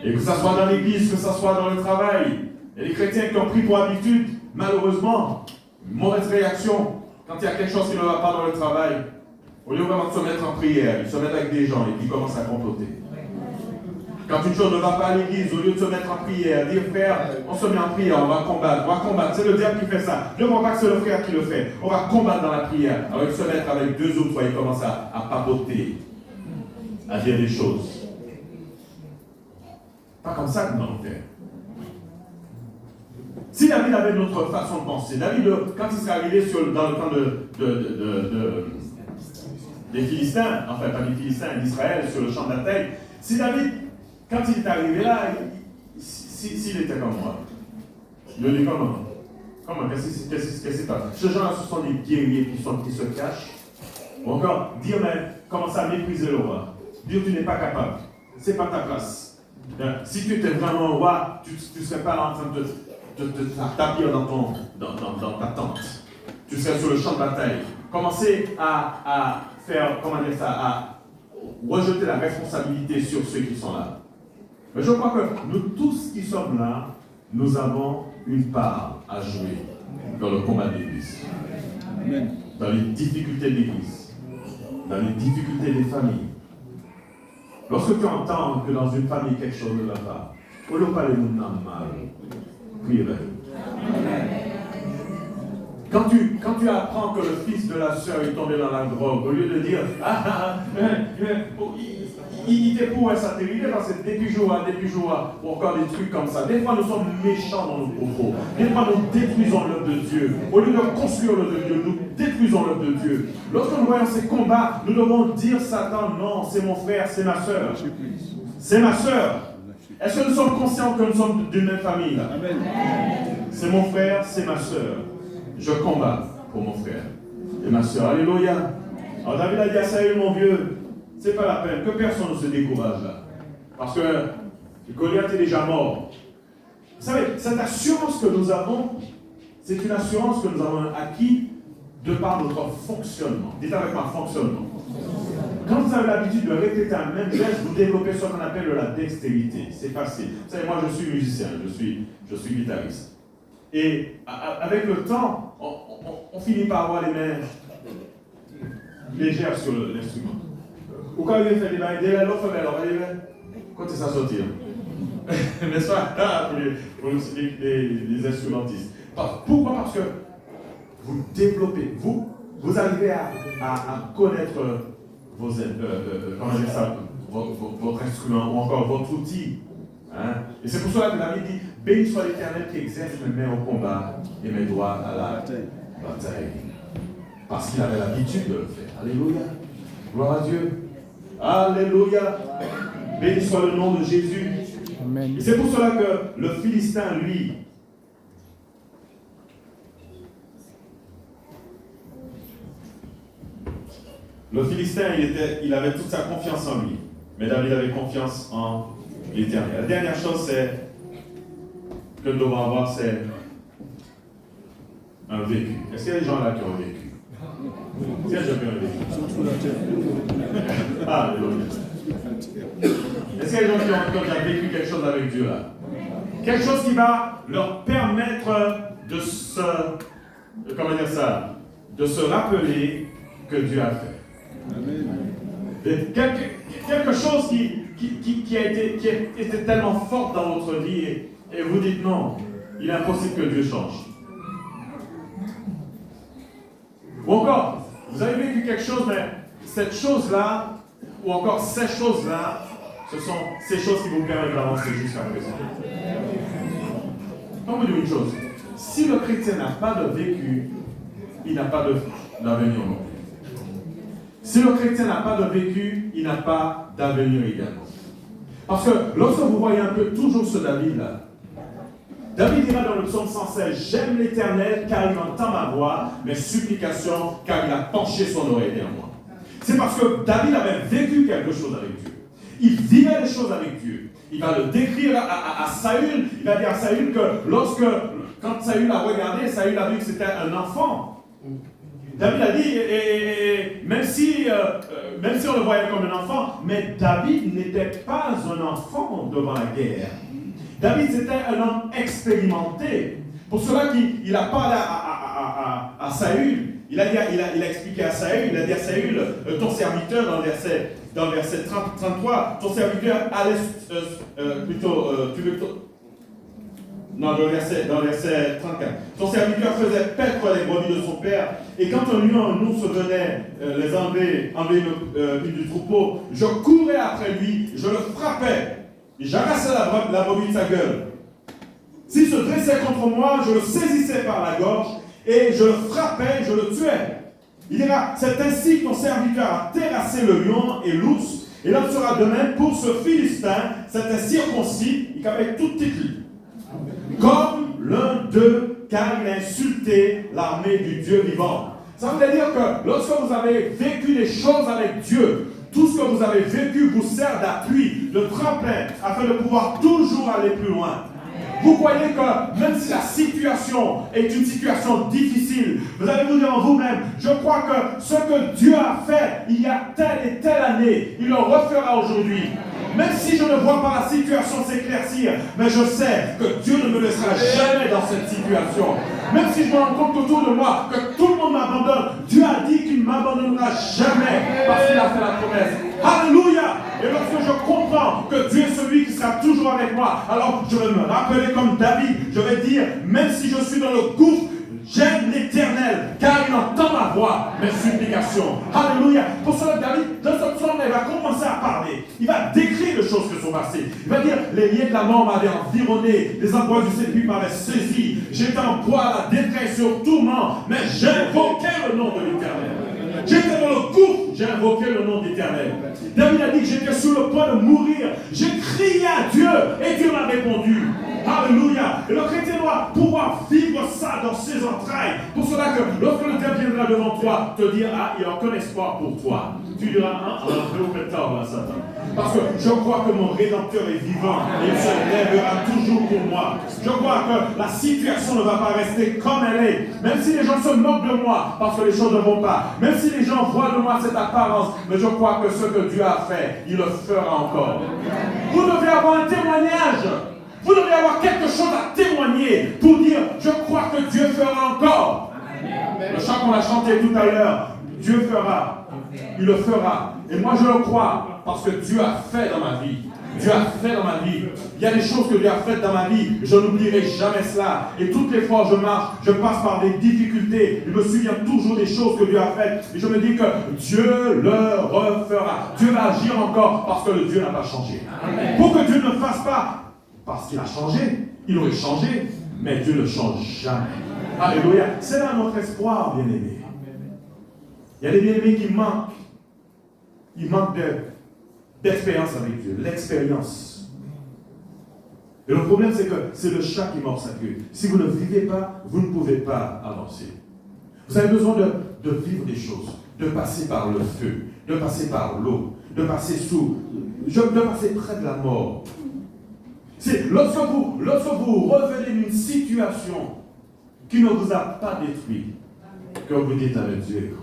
Et que ce soit dans l'église, que ce soit dans le travail. Il y a des chrétiens qui ont pris pour habitude, malheureusement, une mauvaise réaction. Quand il y a quelque chose qui ne va pas dans le travail, au lieu vraiment de se mettre en prière, ils se mettent avec des gens et puis ils commencent à comploter. Quand une chose ne va pas à l'église, au lieu de se mettre en prière, dire frère, on se met en prière, on va combattre. C'est le diable qui fait ça. Je ne vois pas que c'est le frère qui le fait. On va combattre dans la prière. Alors ils se mettent avec deux autres fois, ils commencent à papoter, à dire des choses. Pas comme ça que nous allons faire. Si David avait une autre façon de penser, David, quand il s'est arrivé dans le camp des Philistins, enfin pas des Philistins, d'Israël, sur le champ de bataille, si David, quand il est arrivé là, s'il était comme moi, il le dit comment? Qu'est-ce qui se passe? Ces gens-là, ce sont des guerriers qui se cachent. Ou encore, dire, mais commencer à mépriser le roi. Dire, tu n'es pas capable. Ce n'est pas ta place. Si tu étais vraiment roi, tu ne serais pas en train de tapir dans ta tente. Tu serais sur le champ de bataille. Commencez à faire, à rejeter la responsabilité sur ceux qui sont là. Mais je crois que nous tous qui sommes là, nous avons une part à jouer dans le combat de l'Église. Dans les difficultés de l'Église. Dans les difficultés des familles. Lorsque tu entends que dans une famille quelque chose ne va pas, au lieu de parler de mal, priez avec. Quand tu apprends que le fils de la sœur est tombé dans la drogue, au lieu de dire il était pour s'atterrir parce que depuis jour, ou encore des trucs comme ça. Des fois, nous sommes méchants dans nos propos. Des fois, nous détruisons l'œuvre de Dieu. Au lieu de construire l'œuvre de Dieu, nous détruisons l'œuvre de Dieu. Lorsque nous voyons ces combats, nous devons dire Satan, non, c'est mon frère, c'est ma soeur. C'est ma soeur. Est-ce que nous sommes conscients que nous sommes d'une même famille là? Amen. C'est mon frère, c'est ma soeur. Je combats pour mon frère et ma soeur. Alléluia. Alors David a dit à Saül, mon vieux, c'est pas la peine, que personne ne se décourage là. Parce que Goliath est déjà mort. Vous savez, cette assurance que nous avons, c'est une assurance que nous avons acquis de par notre fonctionnement. Dites avec moi, fonctionnement. Quand vous avez l'habitude de répéter un même geste, vous développez ce qu'on appelle la dextérité. C'est facile. Vous savez, moi je suis musicien, je suis guitariste. Et avec le temps, on finit par avoir les mains légères sur l'instrument. Ou quand il fait des mains, dès l'autre fait alors, quand ça sortir. N'est-ce pas? Pour les instrumentistes. Pourquoi? Parce que vous développez, vous arrivez à connaître votre instrument ou encore votre outil. Hein? Et c'est pour cela que David dit, béni soit l'Éternel qui exerce mes mains au combat et mes doigts à la bataille. Parce qu'il avait l'habitude de le faire. Alléluia. Gloire à Dieu. Alléluia. Béni soit le nom de Jésus. Amen. Et c'est pour cela que le Philistin, lui, il avait toute sa confiance en lui. Mais David avait confiance en l'Éternel. La dernière chose, c'est que nous devons avoir, c'est un vécu. Est-ce qu'il y a des gens là qui ont vécu? Est-ce qu'il y a des gens qui ont vécu? Ah, est-ce qu'il y a des gens qui ont déjà vécu quelque chose avec Dieu là? Quelque chose qui va leur permettre de se rappeler que Dieu a fait. Quelque chose qui a été tellement fort dans votre vie et vous dites non, il est impossible que Dieu change. Ou encore, vous avez vécu quelque chose, mais cette chose-là, ou encore ces choses-là, ce sont ces choses qui vous permettent d'avancer jusqu'à présent. Je vais vous dire une chose. Si le chrétien n'a pas de vécu, il n'a pas d'avenir non plus. Si le chrétien n'a pas de vécu, il n'a pas d'avenir également. Parce que lorsque vous voyez un peu toujours ce David-là, David dira dans le psaume 116, j'aime l'Éternel car il entend ma voix, mes supplications car il a penché son oreille vers moi. C'est parce que David avait vécu quelque chose avec Dieu. Il vivait des choses avec Dieu. Il va le décrire à Saül. Il va dire à Saül que quand Saül a regardé, Saül a vu que c'était un enfant. David a dit, même si on le voyait comme un enfant, mais David n'était pas un enfant devant la guerre. David, c'était un homme expérimenté. Pour cela qu'il a parlé à Saül. Il a expliqué à Saül, il a dit à Saül, ton serviteur, dans le verset 33, ton serviteur allait dans le verset 34. Ton serviteur faisait paître les brebis de son père, et quand un lion ou un ours venait les enlever une du troupeau, je courais après lui, je le frappais, et j'arrachais la brebis de sa gueule. S'il se dressait contre moi, je le saisissais par la gorge, et je le frappais, je le tuais. Il dira, c'est ainsi que ton serviteur a terrassé le lion et l'ours, et l'homme sera de même pour ce Philistin, c'était circoncis, et qu'avec toute titre, comme l'un d'eux, car il a insulté l'armée du Dieu vivant. Ça veut dire que lorsque vous avez vécu des choses avec Dieu, tout ce que vous avez vécu vous sert d'appui, de tremplin, afin de pouvoir toujours aller plus loin. Vous croyez que même si la situation est une situation difficile, vous allez vous dire en vous-même, je crois que ce que Dieu a fait il y a telle et telle année, il le refera aujourd'hui. Même si je ne vois pas la situation s'éclaircir, mais je sais que Dieu ne me laissera jamais dans cette situation. Même si je me rends compte autour de moi que tout le monde m'abandonne, Dieu a dit qu'il ne m'abandonnera jamais parce qu'il a fait la promesse. Alléluia! Et lorsque je comprends que Dieu est celui qui sera toujours avec moi, alors je vais me rappeler comme David, je vais dire, même si je suis dans le gouffre, j'aime l'Éternel, car il entend ma voix, mes supplications. Alléluia! Pour cela, David, dans ce psaume, il va commencer à parler. Il va décrire les choses qui sont passées. Il va dire, les liens de la mort m'avaient environné, les endroits du sépulcre m'avaient saisi. J'étais en proie à la détresse sur tourment, mais j'invoquais le nom de l'Éternel. J'étais dans le gouffre, j'ai invoqué le nom d'Éternel. David a dit que j'étais sur le point de mourir. J'ai crié à Dieu et Dieu m'a répondu. Alléluia. Et le chrétien doit pouvoir vivre ça dans ses entrailles. Pour cela que lorsque le diable viendra devant toi, te dire, ah, il y a aucun espoir pour toi. Tu diras, ah, alors je vais tard là, Satan. Parce que je crois que mon Rédempteur est vivant et il se lèvera toujours pour moi. Je crois que la situation ne va pas rester comme elle est. Même si les gens se moquent de moi parce que les choses ne vont pas. Même si les gens voient de moi cette apparence. Mais je crois que ce que Dieu a fait, il le fera encore. Vous devez avoir un témoignage. Vous devez avoir quelque chose à témoigner pour dire, je crois que Dieu fera encore. Le chant qu'on a chanté tout à l'heure, Dieu fera. Il le fera. Et moi je le crois parce que Dieu a fait dans ma vie. Dieu a fait dans ma vie. Il y a des choses que Dieu a faites dans ma vie. Je n'oublierai jamais cela. Et toutes les fois où je marche, je passe par des difficultés. Je me souviens toujours des choses que Dieu a faites. Et je me dis que Dieu le refera. Dieu va agir encore parce que le Dieu n'a pas changé. Amen. Pour que Dieu ne fasse pas parce qu'il a changé, il aurait changé, mais Dieu ne change jamais. Alléluia. C'est là notre espoir, bien-aimés. Il y a des bien-aimés qui manquent. Ils manquent d'expérience avec Dieu, l'expérience. Et le problème, c'est que c'est le chat qui mord sa queue. Si vous ne vivez pas, vous ne pouvez pas avancer. Vous avez besoin de vivre des choses, de passer par le feu, de passer par l'eau, de passer près de la mort. C'est lorsque vous revenez d'une situation qui ne vous a pas détruit, que vous dites avec Dieu.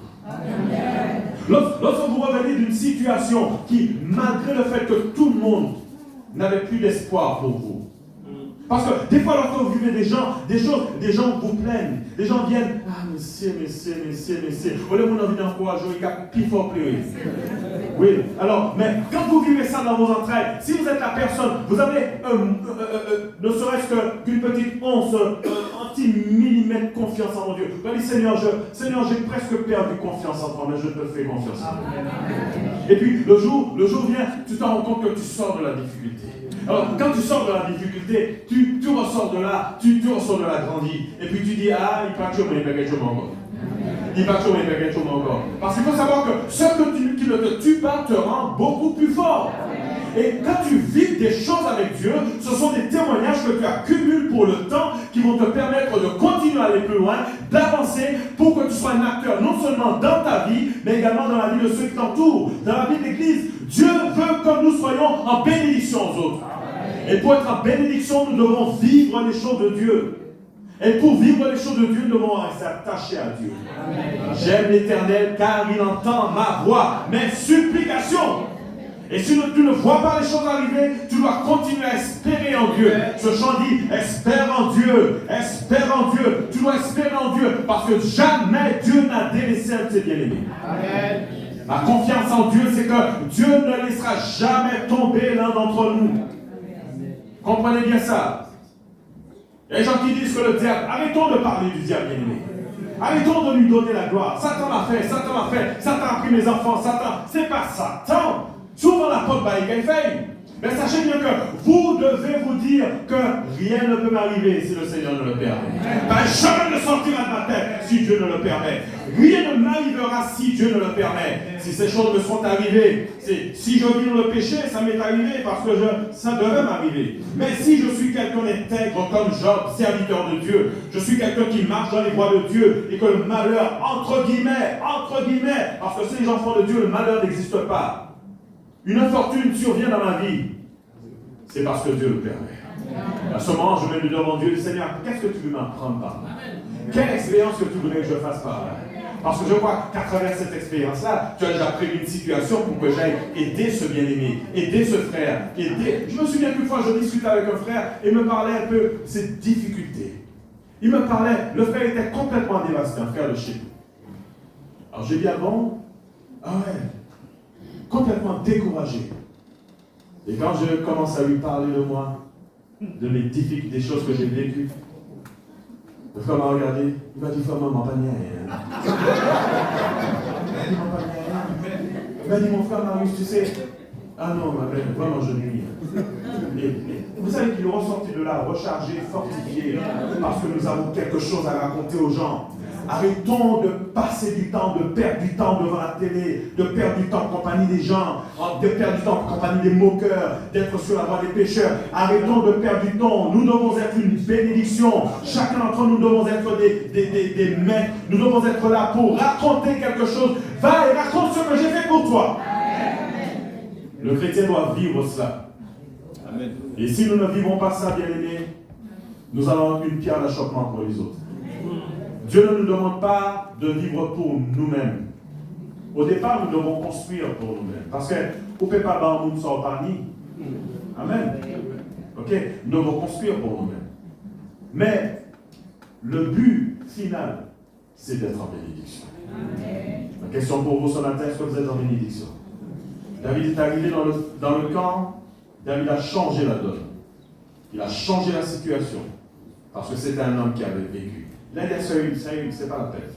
Lorsque vous revenez d'une situation qui, malgré le fait que tout le monde n'avait plus d'espoir pour vous. Parce que des fois, lorsque vous vivez des gens vous plaignent. Les gens viennent, ah, monsieur. Au lieu de vous envie d'encourager, il y a plus fort pleurer. Oui, alors, mais quand vous vivez ça dans vos entrailles, si vous êtes la personne, vous avez ne serait-ce qu'une petite once, un petit millimètre confiance en mon Dieu. Vous allez, Seigneur, j'ai presque perdu confiance en toi, mais je te fais confiance en toi. Et puis, le jour vient, tu te rends compte que tu sors de la difficulté. Alors, quand tu sors de la difficulté, tu ressors de là, tu ressors de la grandie. Et puis tu dis, ah, il part toujours, mais il va quelque chose encore. Il va toujours, mais il va quelque chose encore. Parce qu'il faut savoir que ce qui ne te tue pas te rend beaucoup plus fort. Et quand tu vis des choses avec Dieu, ce sont des témoignages que tu accumules pour le temps qui vont te permettre de continuer à aller plus loin, d'avancer pour que tu sois un acteur non seulement dans ta vie, mais également dans la vie de ceux qui t'entourent, dans la vie de l'Église. Dieu veut que nous soyons en bénédiction aux autres. Et pour être en bénédiction, nous devons vivre les choses de Dieu. Et pour vivre les choses de Dieu, nous devons rester attachés à Dieu. J'aime l'Éternel car il entend ma voix, mes supplications. Et si tu ne vois pas les choses arriver, tu dois continuer à espérer en Dieu. Ce chant dit, espère en Dieu, espère en Dieu. Tu dois espérer en Dieu parce que jamais Dieu n'a délaissé un de ses bien-aimés. Amen. La confiance en Dieu, c'est que Dieu ne laissera jamais tomber l'un d'entre nous. Comprenez bien ça. Il y a des gens qui disent que le diable, arrêtons de parler du diable bien-aimé. Arrêtons de lui donner la gloire. Satan m'a fait, Satan a pris mes enfants, Satan. C'est pas Satan. Souvent la porte va y faire. Mais sachez bien que vous devez vous dire que rien ne peut m'arriver si le Seigneur ne le permet. Jamais ne sortira de ma tête si Dieu ne le permet. Rien ne m'arrivera si Dieu ne le permet. Si ces choses me sont arrivées, si je vis dans le péché, ça m'est arrivé parce que ça devait m'arriver. Mais si je suis quelqu'un d'intègre comme Job, serviteur de Dieu, je suis quelqu'un qui marche dans les voies de Dieu et que le malheur, entre guillemets, parce que si les enfants de Dieu, le malheur n'existe pas. Une infortune survient dans ma vie, c'est parce que Dieu le permet. À ce moment, je vais lui demander, Dieu, Seigneur, qu'est-ce que tu veux m'apprendre par là? Quelle expérience que tu voudrais que je fasse par là? Parce que je crois qu'à travers cette expérience-là, tu as déjà prévu une situation pour que j'aille aider ce bien-aimé, aider ce frère, Je me souviens qu'une fois, je discutais avec un frère et me parlait un peu de ses difficultés. Il me parlait, le frère était complètement dévasté, un frère de chez nous. Alors j'ai dit, ah bon? Ah ouais. Complètement découragé. Et quand je commence à lui parler de moi, de mes difficultés, des choses que j'ai vécues, le frère m'a regardé, il m'a dit, frère, maman, pas rien. Il m'a dit, mon frère Marius, tu sais, ah non, ma belle, vraiment, je n'ai rien. Et vous savez qu'il est ressorti de là, rechargé, fortifié, parce que nous avons quelque chose à raconter aux gens. Arrêtons de passer du temps, de perdre du temps devant la télé, de perdre du temps en compagnie des gens, de perdre du temps en compagnie des moqueurs, d'être sur la voie des pécheurs. Arrêtons de perdre du temps. Nous devons être une bénédiction. Chacun d'entre nous devons être des maîtres. Nous devons être là pour raconter quelque chose. Va et raconte ce que j'ai fait pour toi. Le chrétien doit vivre cela. Amen. Et si nous ne vivons pas ça, bien-aimés, nous allons une pierre d'achoppement pour les autres. Dieu ne nous demande pas de vivre pour nous-mêmes. Au départ, nous devons construire pour nous-mêmes. Parce que vous ne pouvez pas dans le monde sans parmi. Amen. Ok? Nous devons construire pour nous-mêmes. Mais le but final, c'est d'être en bénédiction. Ma question pour vous ce matin, est-ce que vous êtes en bénédiction? David est arrivé dans le camp. David a changé la donne. Il a changé la situation. Parce que c'était un homme qui avait vécu. Là, il a Saül, c'est pas la peine.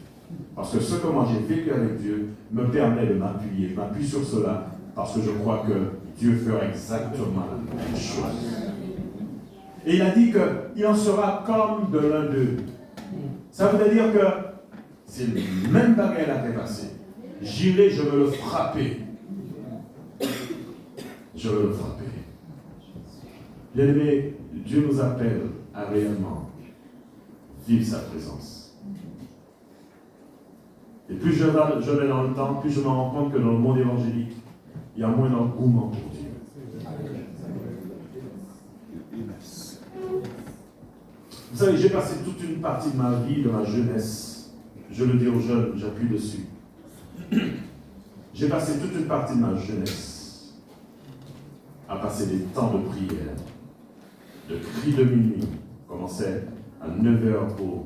Parce que ce que moi j'ai vécu avec Dieu me permet de m'appuyer. Je m'appuie sur cela parce que je crois que Dieu fera exactement la même chose. Et il a dit qu'il en sera comme de l'un d'eux. Ça veut dire que c'est le même bagage à fait passer. J'irai, je veux le frapper. Je veux le frapper. Bien aimé, Dieu nous appelle à réellement vivre sa présence. Et plus je vais dans le temps, plus je me rends compte que dans le monde évangélique, il y a moins d'engouement pour Dieu. Vous savez, j'ai passé toute une partie de ma vie, de ma jeunesse, je le dis aux jeunes, j'appuie dessus. J'ai passé toute une partie de ma jeunesse à passer des temps de prière, de cris de minuit, commençait à 9h pour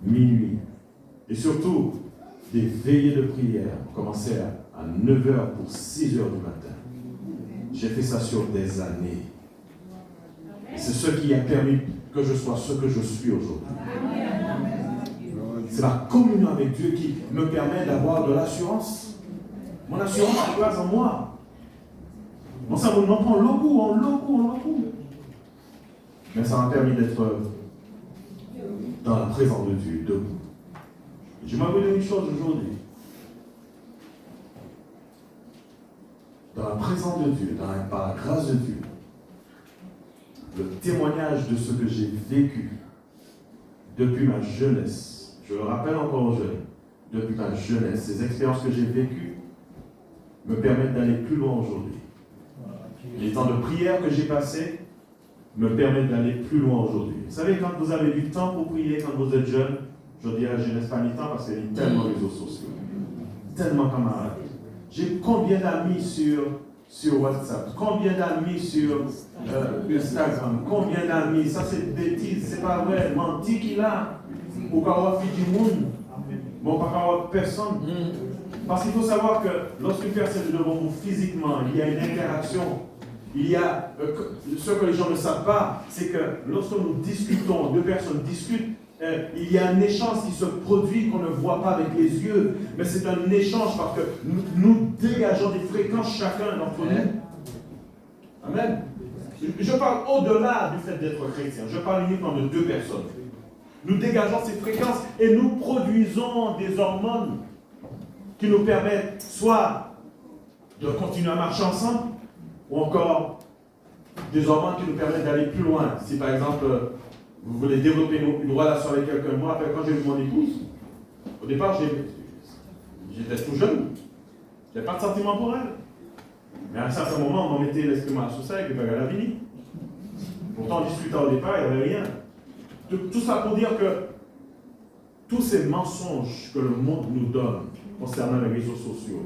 minuit. Et surtout, des veillées de prière. On commençait à 9h pour 6h du matin. J'ai fait ça sur des années. Et c'est ce qui a permis que je sois ce que je suis aujourd'hui. C'est ma communion avec Dieu qui me permet d'avoir de l'assurance. Mon assurance est place en moi. Mon cerveau m'en prend l'eau. Mais ça m'a permis d'être dans la présence de Dieu, debout. Je m'avoue une chose aujourd'hui. Dans la présence de Dieu, par la grâce de Dieu, le témoignage de ce que j'ai vécu depuis ma jeunesse, je le rappelle encore aux jeunes, depuis ma jeunesse, ces expériences que j'ai vécues me permettent d'aller plus loin aujourd'hui. Les temps de prière que j'ai passés me permettent d'aller plus loin aujourd'hui. Vous savez, quand vous avez du temps pour prier, quand vous êtes jeune, je dirais jeunesse pas mi-temps parce qu'il y a tellement de réseaux sociaux, tellement camarades. J'ai combien d'amis sur WhatsApp, combien d'amis sur Instagram, combien d'amis, ça c'est bêtise, c'est pas vrai, menti qu'il a, ou pas fait du monde, bon pas personne. Parce qu'il faut savoir que lorsqu'une personne est devant vous physiquement, il y a une interaction. Il y a, ce que les gens ne savent pas, c'est que lorsque nous discutons, deux personnes discutent, il y a un échange qui se produit qu'on ne voit pas avec les yeux, mais c'est un échange parce que nous dégageons des fréquences chacun d'entre nous. Amen. Je parle au-delà du fait d'être chrétien, je parle uniquement de deux personnes. Nous dégageons ces fréquences et nous produisons des hormones qui nous permettent soit de continuer à marcher ensemble, ou encore des hormones qui nous permettent d'aller plus loin. Si par exemple, vous voulez développer une relation avec quelqu'un, moi, après, quand j'ai vu mon épouse, au départ, j'étais tout jeune, je n'avais pas de sentiment pour elle. Mais à un certain moment, on m'en mettait l'esprit à sous ça et que la la vie. Pourtant, on discutait au départ, il n'y avait rien. Tout ça pour dire que tous ces mensonges que le monde nous donne concernant les réseaux sociaux,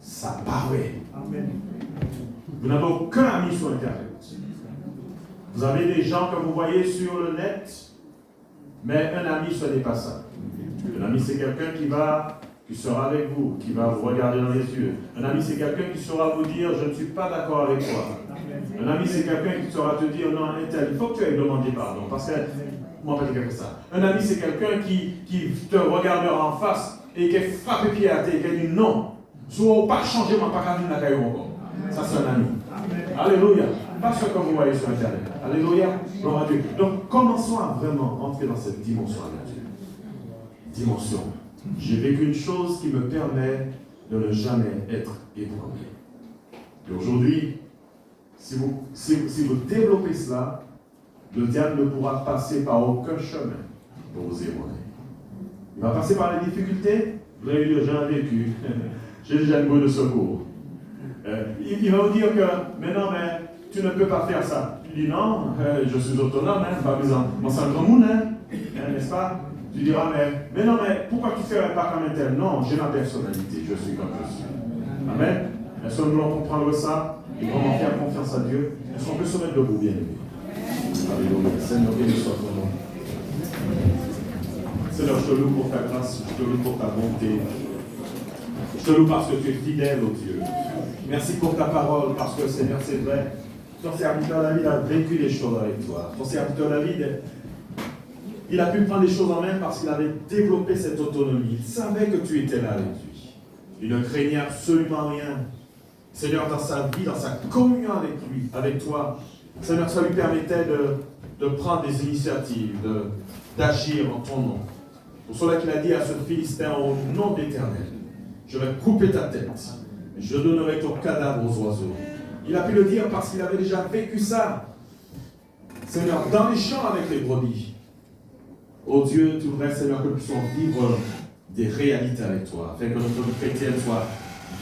ça paraît. Amen. Vous n'avez aucun ami sur Internet. Vous avez des gens que vous voyez sur le net, mais un ami, ce n'est pas ça. Un ami, c'est quelqu'un qui sera avec vous, qui va vous regarder dans les yeux. Un ami, c'est quelqu'un qui saura vous dire, je ne suis pas d'accord avec toi. Un ami, c'est quelqu'un qui saura te dire, non, il faut que tu ailles demander pardon, parce que moi, pas dire que ça. Un ami, c'est quelqu'un qui te regardera en face et qui frappe pied à terre et qui dit non. Si vous pas changé, je ne vais pas venir la caillou encore. Ça, c'est un ami. Alléluia. Pas ce que vous voyez sur Internet. Alléluia. Gloire à Dieu. Donc, commençons à vraiment entrer dans cette dimension avec Dieu. Dimension. J'ai vécu une chose qui me permet de ne jamais être ébranlé. Et aujourd'hui, si vous développez cela, le diable ne pourra passer par aucun chemin pour vous ébranler. Il va passer par les difficultés. Vous allez dire, j'ai vécu. J'ai déjà une bouée de secours. Il va vous dire que, mais non, mais tu ne peux pas faire ça. Tu dis non, je suis autonome, pas besoin. Moi, c'est un grand monde, n'est-ce pas? Tu diras, mais non, mais pourquoi tu ne ferais pas comme un tel? Non, j'ai ma personnalité, je suis comme je suis. Amen. Est-ce que nous voulons comprendre ça et vraiment faire confiance à Dieu? Est-ce qu'on peut se mettre debout, bien aimé? Alléluia. Seigneur, béni soit ton nom. Seigneur, je te loue pour ta grâce, je te loue pour ta bonté. Je te loue parce que tu es fidèle, oh Dieu. Merci pour ta parole, parce que Seigneur, c'est vrai. Ton serviteur David a vécu les choses avec toi. Ton serviteur David, il a pu prendre les choses en main parce qu'il avait développé cette autonomie. Il savait que tu étais là avec lui. Il ne craignait absolument rien. Seigneur, dans sa vie, dans sa communion avec lui, avec toi, Seigneur, ça lui permettait de prendre des initiatives, d'agir en ton nom. Pour cela qu'il a dit à ce Philistin, au nom d'Éternel, je vais couper ta tête, et je donnerai ton cadavre aux oiseaux. Il a pu le dire parce qu'il avait déjà vécu ça. Seigneur, dans les champs avec les brebis. Oh Dieu, tu voudrais, Seigneur, que nous puissions vivre des réalités avec toi, afin que notre chrétienne soit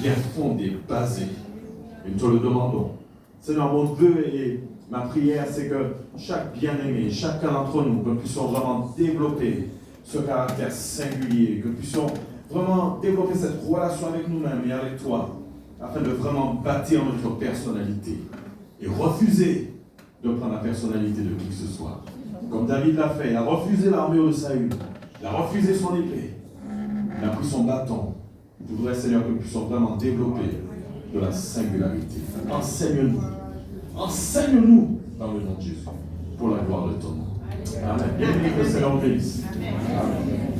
bien fondée, basée. Et nous te le demandons. Seigneur, mon vœu et ma prière, c'est que chaque bien-aimé, chacun d'entre nous, que nous puissions vraiment développer ce caractère singulier, que nous puissions vraiment développer cette relation avec nous-mêmes et avec toi, afin de vraiment bâtir notre personnalité et refuser de prendre la personnalité de qui que ce soit. Comme David l'a fait, il a refusé l'armure de Saül, il a refusé son épée, il a pris son bâton. Je voudrais, Seigneur, que nous puissions vraiment développer de la singularité. Enseigne-nous. Enseigne-nous dans le nom de Jésus, pour la gloire de ton nom. Amen. Bien que le Seigneur bénisse. Amen.